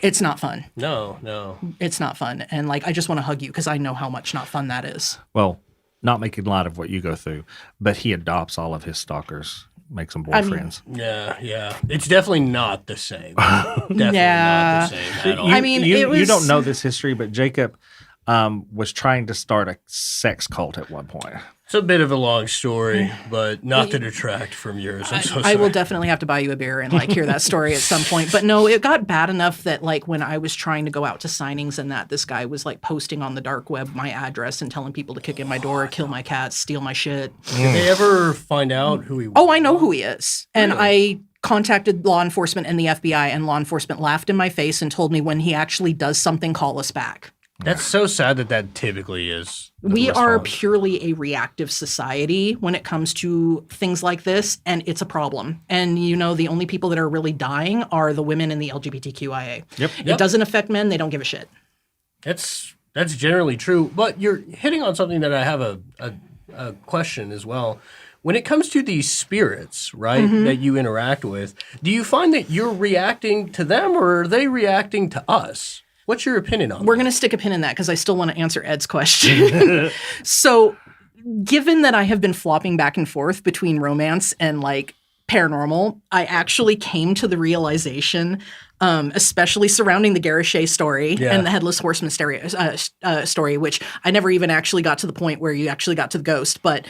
It's not fun. No. It's not fun. And like, I just want to hug you because I know how much not fun that is. Well, not making light of what you go through, but he adopts all of his stalkers, makes them boyfriends. Yeah. It's definitely not the same. Definitely not the same at all. You don't know this history, but Jacob was trying to start a sex cult at one point. It's a bit of a long story, but not to detract from yours. I'm so sorry. I will definitely have to buy you a beer and like hear that story at some point. But no, it got bad enough that like when I was trying to go out to signings and this guy was like posting on the dark web my address and telling people to kick in my door, kill my cats, steal my shit. Did they ever find out who he was? Oh, I know who he is. And I contacted law enforcement and the FBI, and law enforcement laughed in my face and told me when he actually does something, call us back. That's so sad that typically is. We are purely a reactive society when it comes to things like this, and it's a problem. And the only people that are really dying are the women in the LGBTQIA. Yep. It doesn't affect men; they don't give a shit. That's generally true, but you're hitting on something that I have a question as well. When it comes to these spirits, right, that you interact with, do you find that you're reacting to them, or are they reacting to us? What's your opinion on We're going to stick a pin in that because I still want to answer Ed's question. So, given that I have been flopping back and forth between romance and like paranormal, I actually came to the realization, especially surrounding the Garachet story and the Headless Horseman story, which I never even actually got to the point where you actually got to the ghost, but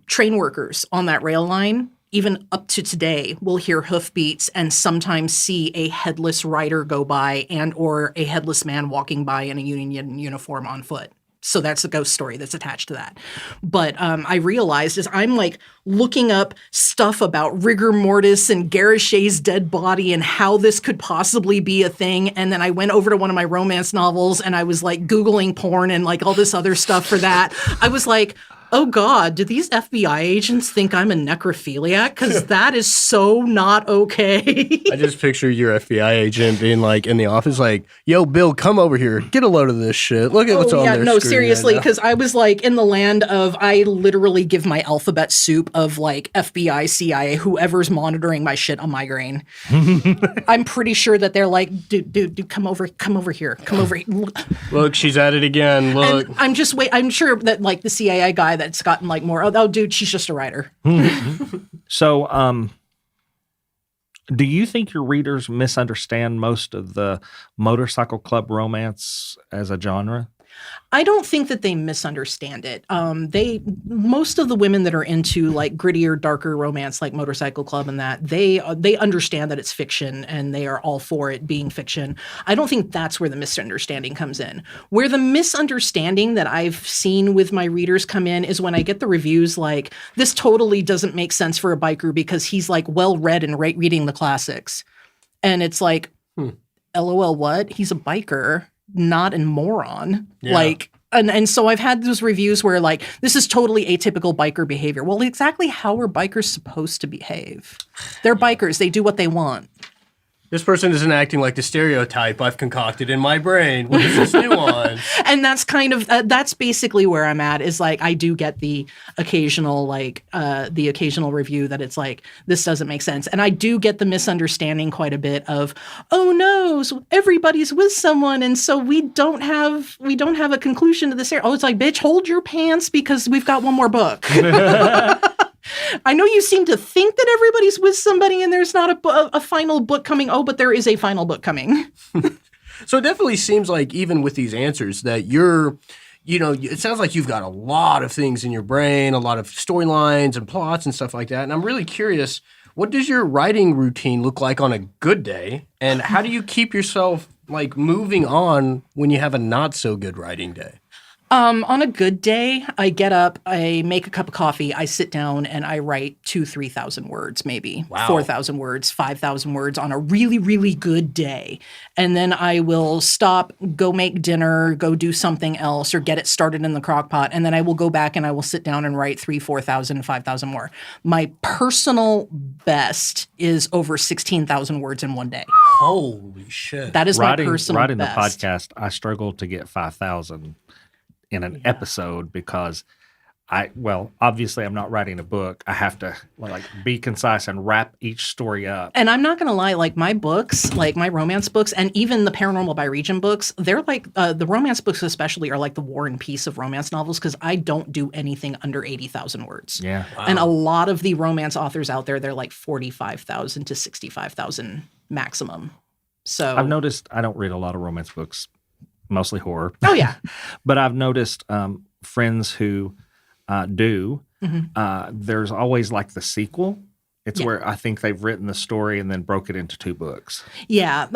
train workers on that rail line, even up to today, will hear hoofbeats and sometimes see a headless rider go by and or a headless man walking by in a Union uniform on foot. So that's a ghost story that's attached to that. But I realized as I'm like looking up stuff about rigor mortis and Garachet's dead body and how this could possibly be a thing. And then I went over to one of my romance novels and I was like Googling porn and like all this other stuff for that. I was like, oh God, do these FBI agents think I'm a necrophiliac? Because that is so not okay. I just picture your FBI agent being like in the office like, yo, Bill, come over here. Get a load of this shit. Look at what's on there. No, seriously, because I was like in the land of, I literally give my alphabet soup of like FBI, CIA, whoever's monitoring my shit a migraine. I'm pretty sure that they're like, dude, come over here. Come over here. Look, she's at it again. Look. And I'm sure that like the CIA guy that's gotten like more, oh, dude, she's just a writer. So, do you think your readers misunderstand most of the motorcycle club romance as a genre? I don't think that they misunderstand it. Most of the women that are into like grittier, darker romance, like Motorcycle Club and that, they understand that it's fiction and they are all for it being fiction. I don't think that's where the misunderstanding comes in. Where the misunderstanding that I've seen with my readers come in is when I get the reviews like, this totally doesn't make sense for a biker because he's like well read and reading the classics. And it's like, LOL, what? He's a biker, not a moron. Yeah. Like, and so I've had those reviews where like, this is totally atypical biker behavior. Well, exactly how are bikers supposed to behave? They're bikers. They do what they want. This person isn't acting like the stereotype I've concocted in my brain. What is this nuance? And that's kind of, that's basically where I'm at is like, I do get the occasional, like, the occasional review that it's like, this doesn't make sense. And I do get the misunderstanding quite a bit of, oh no, so everybody's with someone. And so we don't have a conclusion to this. Oh, it's like, bitch, hold your pants because we've got one more book. I know you seem to think that everybody's with somebody and there's not a final book coming. Oh, but there is a final book coming. So it definitely seems like even with these answers that it sounds like you've got a lot of things in your brain, a lot of storylines and plots and stuff like that. And I'm really curious, what does your writing routine look like on a good day? And how do you keep yourself like moving on when you have a not so good writing day? On a good day, I get up, I make a cup of coffee, I sit down, and I write 3,000 words, maybe 4,000 words, 5,000 words on a really, really good day. And then I will stop, go make dinner, go do something else, or get it started in the crock pot. And then I will go back and I will sit down and write 3,000, 4,000, 5,000 more. My personal best is over 16,000 words in one day. Holy shit. That is my personal writing best. The podcast, I struggle to get 5,000 in an episode because obviously I'm not writing a book. I have to like be concise and wrap each story up. And I'm not going to lie, like my books, like my romance books and even the Paranormal by Region books, they're like, the romance books especially are like the War and Peace of romance novels because I don't do anything under 80,000 words. Yeah. Wow. And a lot of the romance authors out there, they're like 45,000 to 65,000 maximum. So I've noticed I don't read a lot of romance books. Mostly horror. Oh, yeah. But I've noticed friends who do, there's always like the sequel. It's where I think they've written the story and then broke it into 2 books. Yeah.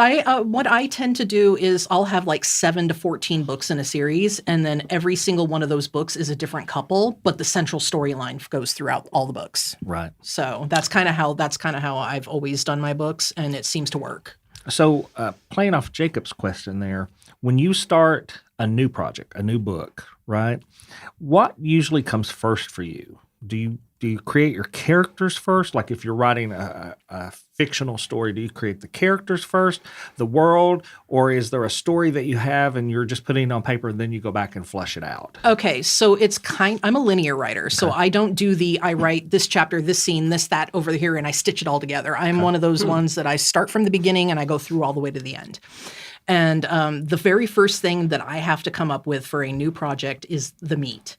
What I tend to do is I'll have like 7 to 14 books in a series, and then every single one of those books is a different couple, but the central storyline goes throughout all the books. Right. So that's kind of how I've always done my books, and it seems to work. So playing off Jacob's question there, when you start a new project, a new book, right, what usually comes first for you? Do you create your characters first? Like if you're writing a fictional story, do you create the characters first, the world, or is there a story that you have and you're just putting it on paper and then you go back and flesh it out? Okay, so I'm a linear writer, so I don't do I write this chapter, this scene, this, that over here, and I stitch it all together. I'm one of those ones that I start from the beginning and I go through all the way to the end. And the very first thing that I have to come up with for a new project is the meat.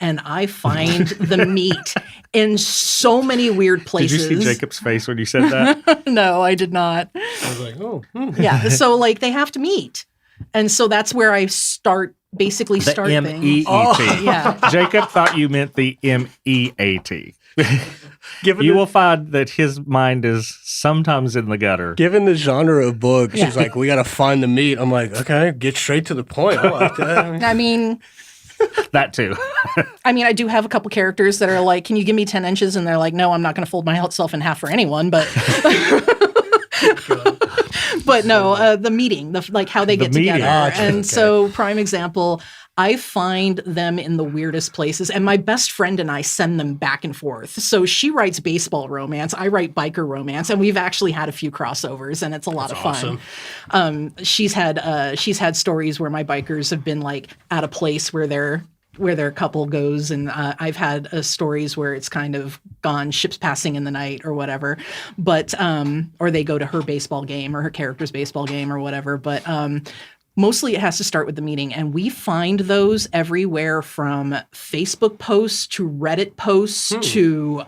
And I find the meat in so many weird places. Did you see Jacob's face when you said that? No, I did not. I was like, oh. Yeah, so like they have to meet. And so that's where I start things. M-E-E-T. Oh, yeah. Jacob thought you meant the M-E-A-T. You will find that his mind is sometimes in the gutter. Given the genre of book, she's like, we got to find the meat. I'm like, okay, get straight to the point. I like that. I mean... That too. I do have a couple characters that are like, can you give me 10 inches? And they're like, no, I'm not going to fold myself in half for anyone. But but no, the meeting, like how they get together. And so prime example, I find them in the weirdest places. And my best friend and I send them back and forth. So she writes baseball romance. I write biker romance. And we've actually had a few crossovers, and it's a lot of fun. Awesome. She's had stories where my bikers have been like at a place where their couple goes, and I've had stories where it's kind of gone ships passing in the night or whatever, but or they go to her baseball game or her character's baseball game or whatever, but mostly it has to start with the meeting, and we find those everywhere from Facebook posts to Reddit posts to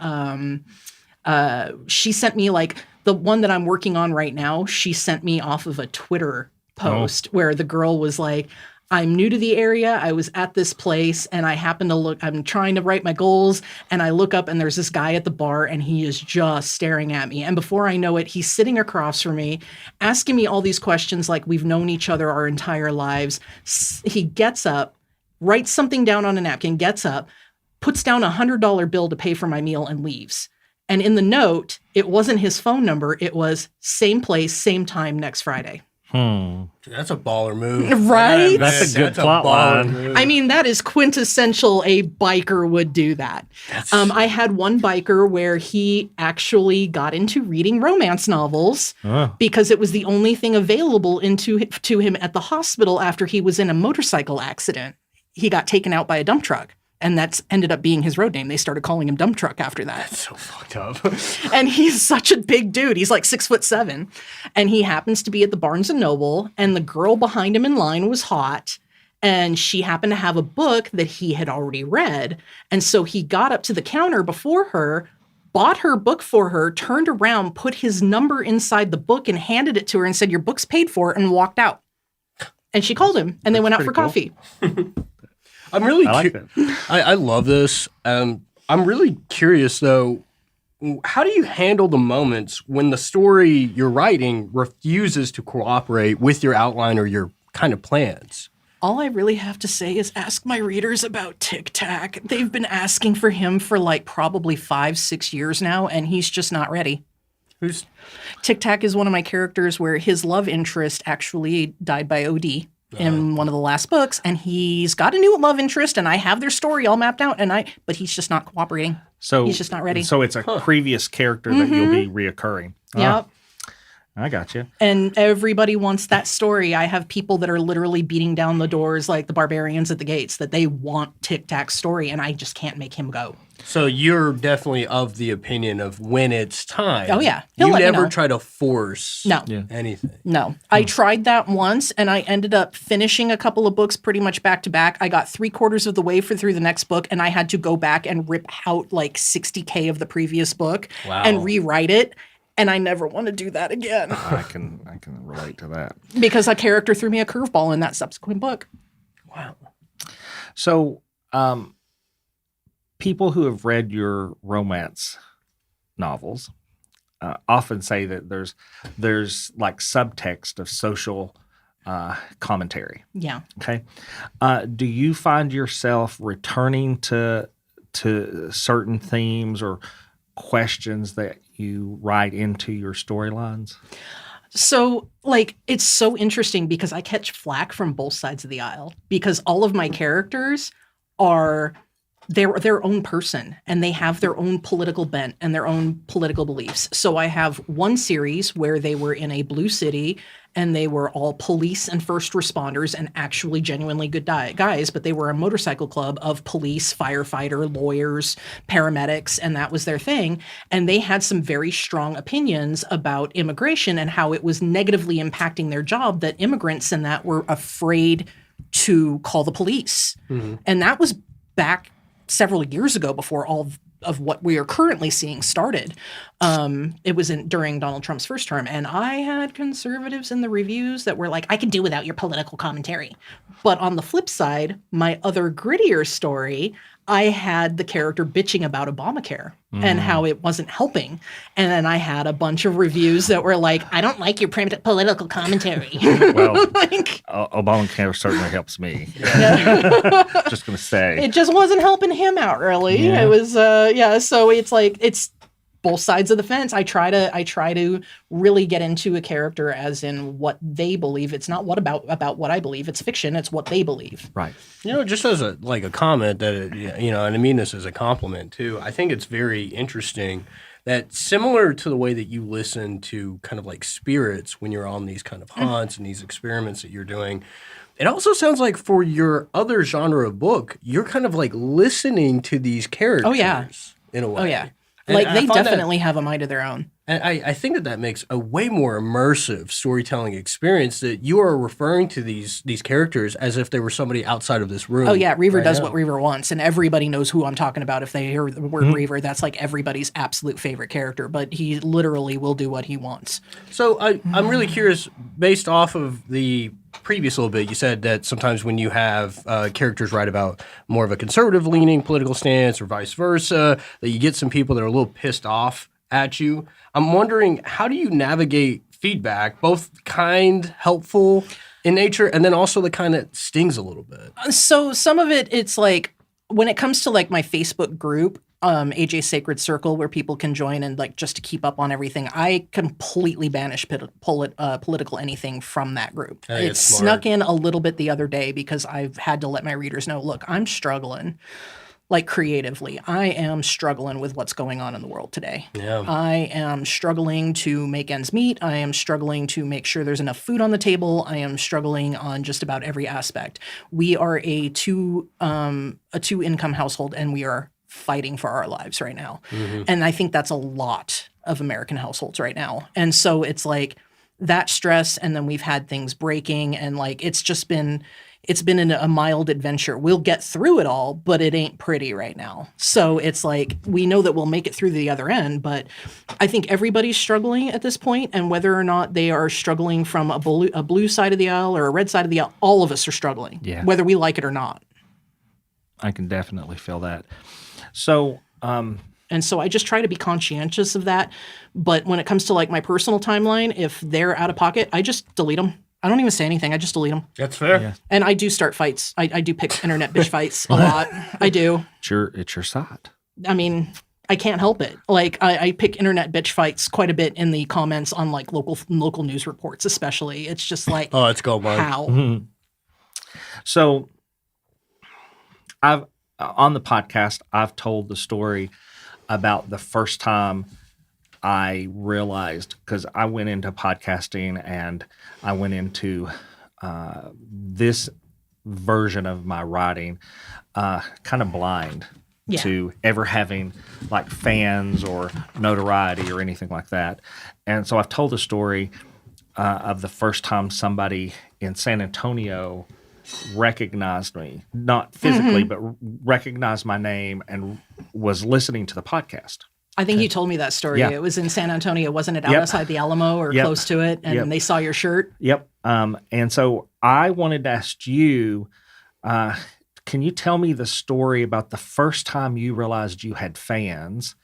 she sent me like the one that I'm working on right now, she sent me off of a Twitter post where the girl was like, I'm new to the area. I was at this place and I happen to look, I'm trying to write my goals and I look up and there's this guy at the bar and he is just staring at me. And before I know it, he's sitting across from me, asking me all these questions like we've known each other our entire lives. He gets up, writes something down on a napkin, gets up, puts down $100 bill to pay for my meal and leaves. And in the note, it wasn't his phone number. It was same place, same time next Friday. Dude, that's a baller move. Right? That's a good plot line. Move. I mean, that is quintessential a biker would do that. I had one biker where he actually got into reading romance novels because it was the only thing available to him at the hospital after he was in a motorcycle accident. He got taken out by a dump truck. And that's ended up being his road name. They started calling him Dump Truck after that. That's so fucked up. And he's such a big dude. He's like 6'7". And he happens to be at the Barnes & Noble. And the girl behind him in line was hot. And she happened to have a book that he had already read. And so he got up to the counter before her, bought her book for her, turned around, put his number inside the book and handed it to her and said, "Your book's paid for," and walked out. And she called him and they went out for coffee. I'm really I like that. I love this. I'm really curious, though. How do you handle the moments when the story you're writing refuses to cooperate with your outline or your kind of plans? All I really have to say is ask my readers about Tic Tac. They've been asking for him for like probably 5-6 years now, and he's just not ready. Who's Tic Tac is one of my characters where his love interest actually died by OD. In one of the last books, and he's got a new love interest, and I have their story all mapped out, but he's just not cooperating. So he's just not ready. So it's a previous character that you'll be reoccurring. Yep. I got you. And everybody wants that story. I have people that are literally beating down the doors like the barbarians at the gates that they want Tic Tac's story, and I just can't make him go. So you're definitely of the opinion of when it's time. Oh, yeah. He'll You let me never know. try to force anything. No. I tried that once, and I ended up finishing a couple of books pretty much back to back. I got 3/4 of the way through the next book, and I had to go back and rip out like 60K of the previous book and rewrite it. And I never want to do that again. I can relate to that. Because a character threw me a curveball in that subsequent book. Wow. So, people who have read your romance novels often say that there's like subtext of social commentary. Yeah. Okay. Do you find yourself returning to certain themes or questions that you write into your storylines? So, like, it's so interesting because I catch flack from both sides of the aisle because all of my characters are they're their own person and they have their own political bent and their own political beliefs. So I have one series where they were in a blue city and they were all police and first responders and actually genuinely good guys, but they were a motorcycle club of police, firefighter, lawyers, paramedics, and that was their thing. And they had some very strong opinions about immigration and how it was negatively impacting their job, that immigrants and that were afraid to call the police. Mm-hmm. And that was back several years ago before all of what we are currently seeing started. It was during Donald Trump's first term. And I had conservatives in the reviews that were like, I can do without your political commentary. But on the flip side, my other grittier story, I had the character bitching about Obamacare and how it wasn't helping. And then I had a bunch of reviews that were like, I don't like your political commentary. Well, Obamacare certainly helps me. Just going to say. It just wasn't helping him out, really. Yeah. It was, so it's like, it's both sides of the fence. I try to really get into a character as in what they believe. It's not about what I believe. It's fiction. It's what they believe. Right. Just as a comment that, and I mean this as a compliment too, I think it's very interesting that similar to the way that you listen to kind of like spirits when you're on these kind of haunts and these experiments that you're doing, it also sounds like for your other genre of book, you're kind of like listening to these characters in a way. Oh, yeah. And Like, I they find definitely have a mind of their own. And I think that makes a way more immersive storytelling experience, that you are referring to these characters as if they were somebody outside of this room. Oh, yeah. Reaver does now. what Reaver wants, and everybody knows who I'm talking about. If they hear the word Reaver, that's like everybody's absolute favorite character, but he literally will do what he wants. So I'm really curious, based off of the previous little bit, you said that sometimes when you have characters write about more of a conservative-leaning political stance or vice versa, that you get some people that are a little pissed off at you. I'm wondering, how do you navigate feedback, both kind, helpful in nature, and then also the kind that stings a little bit? So some of it, it's like, when it comes to like my Facebook group, AJ Sacred Circle, where people can join and like just to keep up on everything, I completely banish political anything from that group. Hey, It it's smart. snuck in a little bit the other day because I've had to let my readers know, look, I'm struggling. Like creatively, I am struggling with what's going on in the world today. Yeah. I am struggling to make ends meet. I am struggling to make sure there's enough food on the table. I am struggling on just about every aspect. We are a two income household, and we are fighting for our lives right now. And I think that's a lot of American households right now. And so it's like that stress, and then we've had things breaking, and like it's been a mild adventure. We'll get through it all, but it ain't pretty right now. So it's like we know that we'll make it through the other end, but I think everybody's struggling at this point, and whether or not they are struggling from a blue side of the aisle or a red side of the aisle, all of us are struggling, whether we like it or not. I can definitely feel that. So, And so I just try to be conscientious of that. But when it comes to like my personal timeline, if they're out of pocket, I just delete them. I don't even say anything. I just delete them. That's fair. Yeah. And I do start fights. I do pick internet bitch fights a lot. I do. it's your side. I mean, I can't help it. Like I pick internet bitch fights quite a bit in the comments on like local news reports, especially. It's just like, Oh, let's go, Mark. how? So I've on the podcast, I've told the story about the first time I realized, because I went into podcasting and I went into this version of my writing kind of blind to ever having like fans or notoriety or anything like that. And so I've told the story of the first time somebody in San Antonio recognized me, not physically, but recognized my name and was listening to the podcast. I think you told me that story. Yeah. It was in San Antonio. Wasn't it outside the Alamo or close to it? And they saw your shirt? Yep. And so I wanted to ask you, can you tell me the story about the first time you realized you had fans,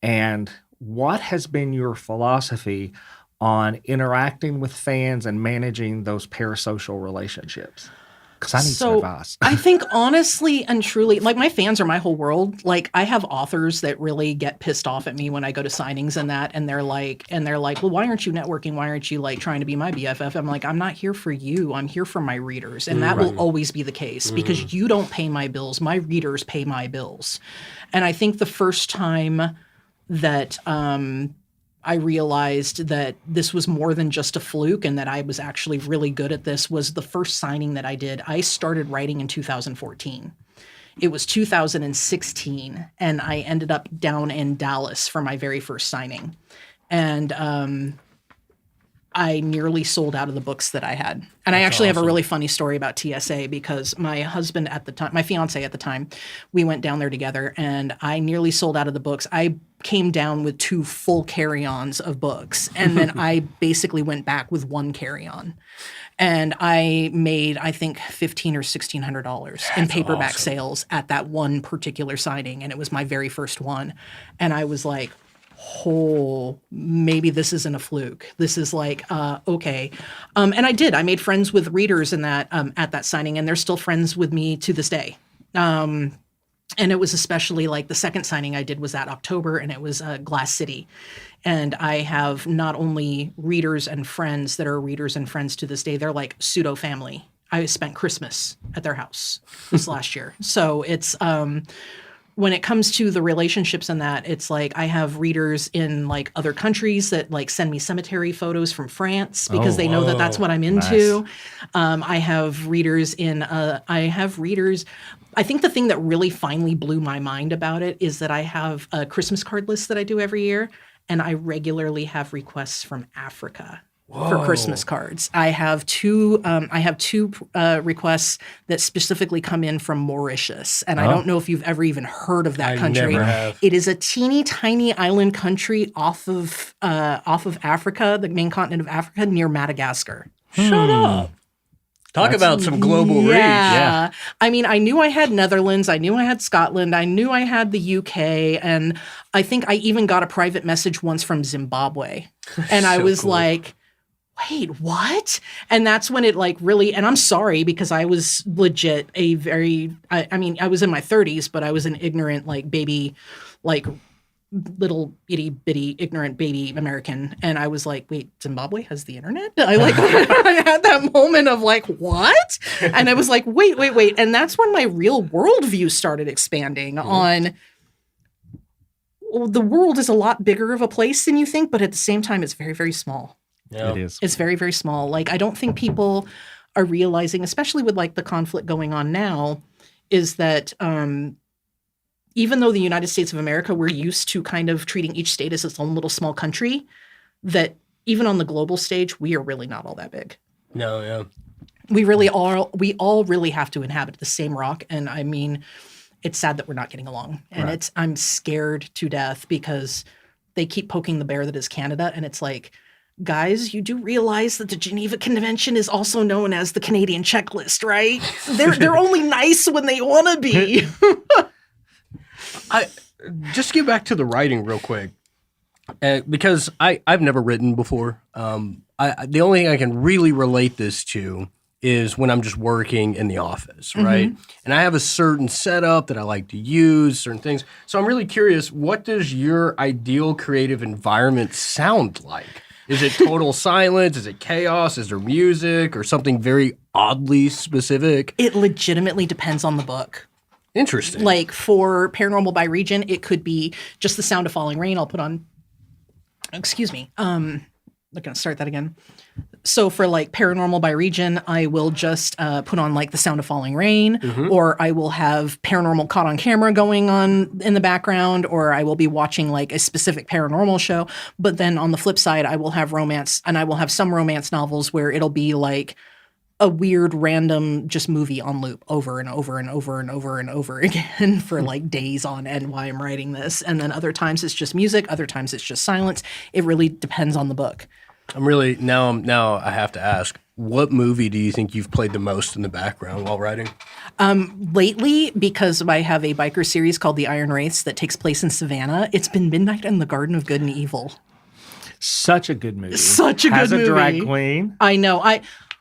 and what has been your philosophy on interacting with fans and managing those parasocial relationships? Because I need some advice. I think honestly and truly, like my fans are my whole world. Like I have authors that really get pissed off at me when I go to signings and that, and they're like, well, why aren't you networking? Why aren't you like trying to be my BFF? I'm like, I'm not here for you. I'm here for my readers. And that will always be the case because you don't pay my bills. My readers pay my bills. And I think the first time that, I realized that this was more than just a fluke and that I was actually really good at this was the first signing that I did. I started writing in 2014. It was 2016, and I ended up down in Dallas for my very first signing. And I nearly sold out of the books that I had. And I actually have a really funny story about TSA because my husband at the time, my fiance at the time, we went down there together and I nearly sold out of the books. I came down with 2 full carry-ons of books. And then I basically went back with 1 carry-on. And I made, I think, $1,500 or $1,600 in paperback sales at that one particular signing. And it was my very first one. And I was like, oh, maybe this isn't a fluke. This is like, okay. And I did. I made friends with readers in that at that signing, and they're still friends with me to this day. And it was especially like the second signing I did was that October, and it was Glass City. And I have not only readers and friends that are readers and friends to this day, they're like pseudo family. I spent Christmas at their house this last year. So it's, when it comes to the relationships and that, it's like I have readers in like other countries that like send me cemetery photos from France because they know that that's what I'm into. Nice. I have readers I think the thing that really finally blew my mind about it is that I have a Christmas card list that I do every year, and I regularly have requests from Africa. For Christmas cards. I have two requests that specifically come in from Mauritius. And I don't know if you've ever even heard of that country. Never have. It is a teeny tiny island country off of Africa, the main continent of Africa, near Madagascar. Shut up. Talk about some global reach. Yeah. I mean, I knew I had Netherlands. I knew I had Scotland. I knew I had the UK. And I think I even got a private message once from Zimbabwe. And I was like, wait, what? And that's when it like really, and I'm sorry because I was legit a very, I mean, I was in my 30s, but I was an ignorant like baby, like little itty bitty ignorant baby American. And I was like, wait, Zimbabwe has the internet? I like, I had that moment of like, what? And I was like, wait. And that's when my real worldview started expanding on well, the world is a lot bigger of a place than you think, but at the same time, it's very, very small. Yeah. It is. It's very, very small. Like, I don't think people are realizing, especially with like the conflict going on now, is that even though the United States of America, we're used to kind of treating each state as its own little small country, that even on the global stage, we are really not all that big. No, yeah. We all really have to inhabit the same rock. And I mean, it's sad that we're not getting along. And I'm scared to death because they keep poking the bear that is Canada. And it's like, guys, you do realize that the Geneva Convention is also known as the Canadian checklist, right? They're only nice when they want to be. I just get back to the writing real quick, because I've never written before. The only thing I can really relate this to is when I'm just working in the office, right? And I have a certain setup that I like to use, certain things. So I'm really curious, what does your ideal creative environment sound like? Is it total silence? Is it chaos? Is there music or something very oddly specific? It legitimately depends on the book. Interesting. Like for Paranormal by Region, it could be just the sound of falling rain. I'll put on, excuse me. I'm going to start that again. So for like Paranormal by Region, I will just put on like the sound of falling rain, or I will have paranormal caught on camera going on in the background, or I will be watching like a specific paranormal show. But then on the flip side, I will have romance, and I will have some romance novels where it'll be like a weird random just movie on loop over and over and over and over and over again for like days on end while I'm writing this. And then other times it's just music, other times it's just silence. It really depends on the book. Now I have to ask, what movie do you think you've played the most in the background while writing? Lately, because I have a biker series called The Iron Wraiths that takes place in Savannah, it's been Midnight in the Garden of Good and Evil. Such a good movie. Such a good movie. Has a drag queen. I know.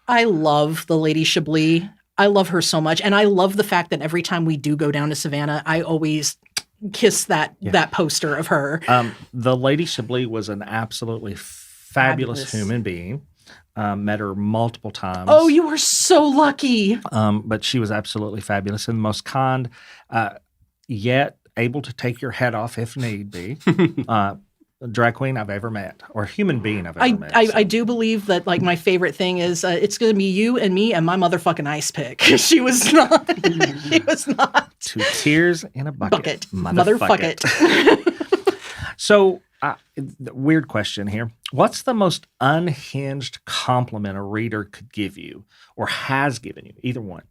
I love the Lady Chablis. I love her so much. And I love the fact that every time we do go down to Savannah, I always kiss that poster of her. The Lady Chablis was an absolutely fabulous human being. Met her multiple times. Oh, you are so lucky. But she was absolutely fabulous and the most kind, yet able to take your head off if need be. Drag queen I've ever met, or human being I've ever met. I do believe that like my favorite thing is it's going to be you and me and my motherfucking ice pick. She was not. She was not. 2 tears in a bucket. Motherfuck it. So, weird question here. What's the most unhinged compliment a reader could give you or has given you, either one,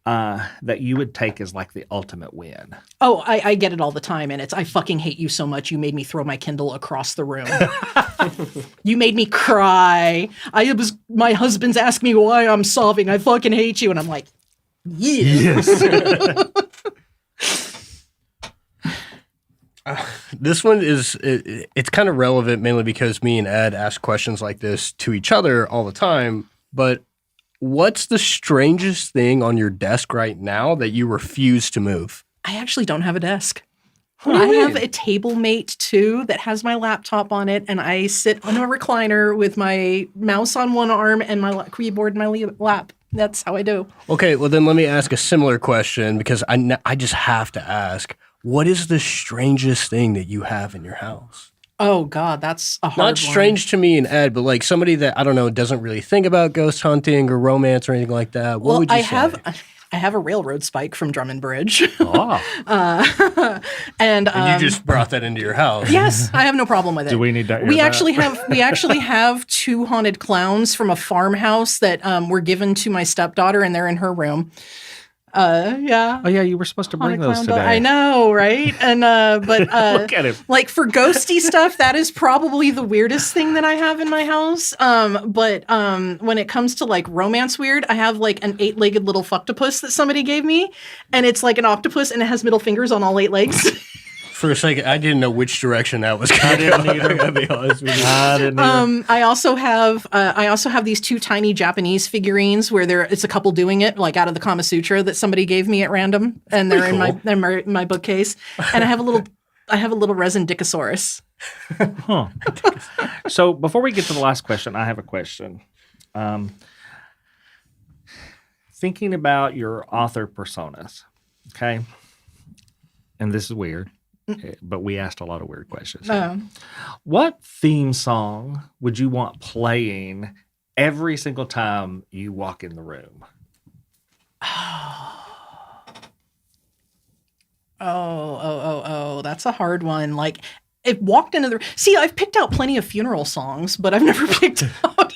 that you would take as like the ultimate win? Oh, I get it all the time. And it's, I fucking hate you so much. You made me throw my Kindle across the room. You made me cry. My husband's asking me why I'm sobbing. I fucking hate you. And I'm like, yes. This one it's kind of relevant mainly because me and Ed ask questions like this to each other all the time. But what's the strangest thing on your desk right now that you refuse to move? I actually don't have a desk. I have a table mate too that has my laptop on it, and I sit on a recliner with my mouse on one arm and my keyboard in my lap. That's how I do. Okay, well then let me ask a similar question because I just have to ask. What is the strangest thing that you have in your house? Oh, God, that's a hard Not strange to me and Ed, but like somebody that, I don't know, doesn't really think about ghost hunting or romance or anything like that. What would you say? I have a railroad spike from Drummond Bridge. Oh. And you just brought that into your house. Yes, I have no problem with it. Do we need to? We actually have 2 haunted clowns from a farmhouse that were given to my stepdaughter, and they're in her room. Yeah. Oh yeah, you were supposed to bring those today. I know, right? And but Look at him. like for ghosty stuff, that is probably the weirdest thing that I have in my house. But when it comes to like romance weird, I have like an 8-legged little fucktopus that somebody gave me, and it's like an octopus and it has middle fingers on all 8 legs. For a second, I didn't know which direction that was going. I didn't either. To be honest with you. I didn't either. I also have these 2 tiny Japanese figurines where it's a couple doing it, like out of the Kama Sutra that somebody gave me at random, and they're in my bookcase. And I have a little resin Dickosaurus. Huh. So before we get to the last question, I have a question. Thinking about your author personas, okay? And this is weird, but we asked a lot of weird questions. What theme song would you want playing every single time you walk in the room? Oh, that's a hard one. Like, it walked into the... See, I've picked out plenty of funeral songs, but I've never picked out...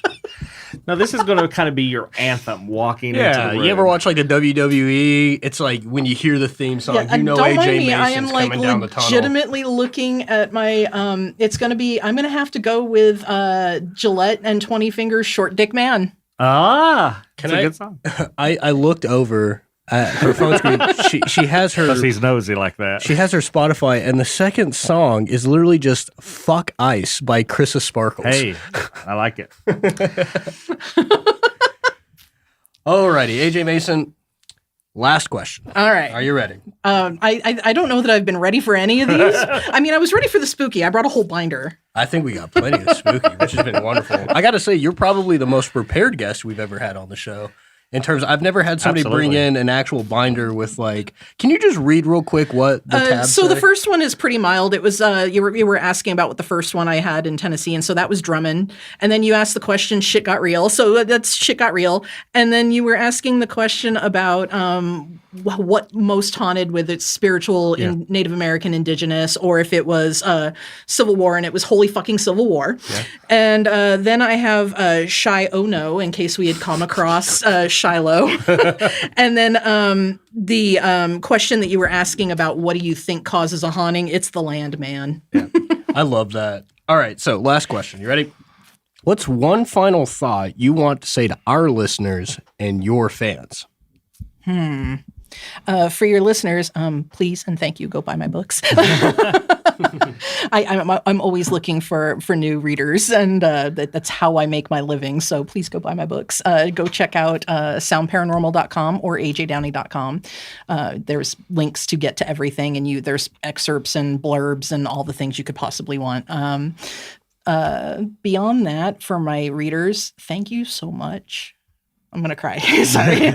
Now, this is going to kind of be your anthem walking into the room. You ever watch like the WWE? It's like when you hear the theme song, you know don't mind AJ me. Mason's I am like coming down the tunnel. legitimately looking at my... I'm going to have to go with Gillette and 20 Fingers Short Dick Man. Ah, Can it's I- a good song. I looked over at her phone screen. She has her... Because he's nosy like that. She has her Spotify, and the second song is literally just "Fuck Ice" by Chrissa Sparkles. Hey, I like it. Alrighty, AJ Mason. Last question. All right. Are you ready? I don't know that I've been ready for any of these. I mean, I was ready for the spooky. I brought a whole binder. I think we got plenty of spooky, which has been wonderful. I got to say, you're probably the most prepared guest we've ever had on the show. In terms, I've never had somebody bring in an actual binder with like. Can you just read real quick what the tabs So say? the first one is pretty mild. It was you were asking about what the first one I had in Tennessee, and so that was Drummond. And then you asked the question, "Shit got real." So that's shit got real. And then you were asking the question about what most haunted with its spiritual in Native American, Indigenous, or if it was Civil War, and it was holy fucking Civil War. Yeah. And then I have Shy Ono in case we had come across Shiloh. And then the question that you were asking about what do you think causes a haunting? It's the land, man. Yeah. I love that. All right, so last question. You ready? What's one final thought you want to say to our listeners and your fans? For your listeners, please and thank you. Go buy my books. I'm always looking for new readers, and that's how I make my living. So please go buy my books. Go check out soundparanormal.com or ajdowney.com. There's links to get to everything, and there's excerpts and blurbs and all the things you could possibly want. Beyond that, for my readers, thank you so much. I'm going to cry. Sorry.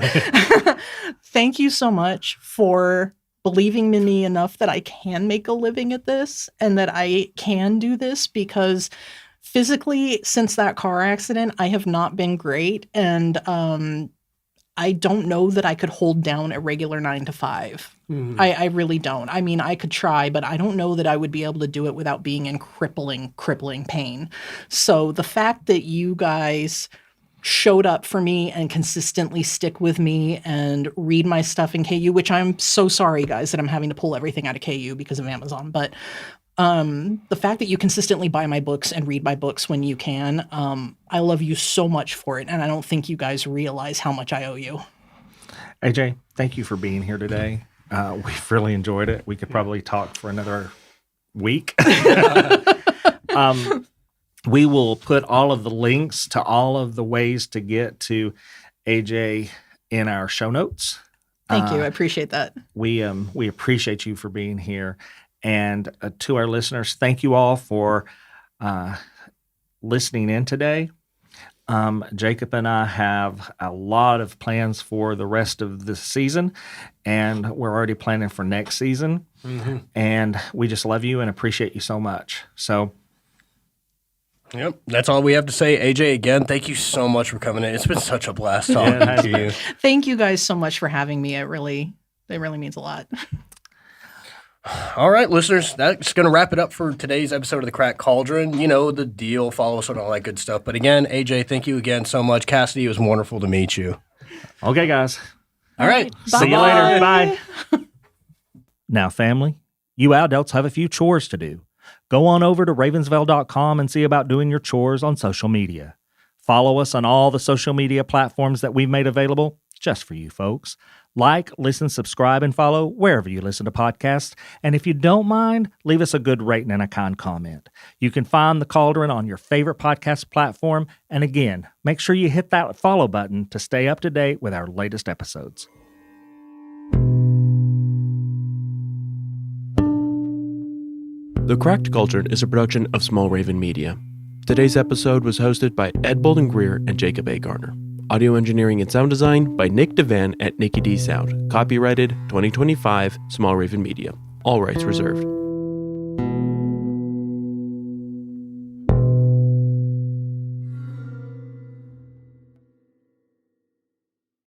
Thank you so much for believing in me enough that I can make a living at this and that I can do this, because physically, since that car accident, I have not been great. And I don't know that I could hold down a regular 9 to 5. Mm-hmm. I really don't. I mean, I could try, but I don't know that I would be able to do it without being in crippling pain. So the fact that you guys showed up for me and consistently stick with me and read my stuff in KU, which I'm so sorry, guys, that I'm having to pull everything out of KU because of Amazon. But the fact that you consistently buy my books and read my books when you can, I love you so much for it. And I don't think you guys realize how much I owe you. AJ, thank you for being here today. We've really enjoyed it. We could probably talk for another week. We will put all of the links to all of the ways to get to AJ in our show notes. Thank you. I appreciate that. We appreciate you for being here. And to our listeners, thank you all for listening in today. Jacob and I have a lot of plans for the rest of the season, and we're already planning for next season. Mm-hmm. And we just love you and appreciate you so much. So, yep, that's all we have to say. AJ, again, thank you so much for coming in. It's been such a blast talking to you. Thank you guys so much for having me. It really means a lot. All right, listeners, that's going to wrap it up for today's episode of the Cracked Cauldron. You know the deal. Follow us on all that good stuff. But again, AJ, thank you again so much. Cassidy, it was wonderful to meet you. Okay, guys. All right. See you later. Bye. Now, family, you adults have a few chores to do. Go on over to ravensvale.com and see about doing your chores on social media. Follow us on all the social media platforms that we've made available just for you folks. Like, listen, subscribe, and follow wherever you listen to podcasts. And if you don't mind, leave us a good rating and a kind comment. You can find The Cauldron on your favorite podcast platform. And again, make sure you hit that follow button to stay up to date with our latest episodes. The Cracked Cauldron is a production of Small Raven Media. Today's episode was hosted by Ed Bolden-Greer and Jacob A. Garner. Audio engineering and sound design by Nick Devan at Nicky D Sound. Copyrighted 2025 Small Raven Media. All rights reserved.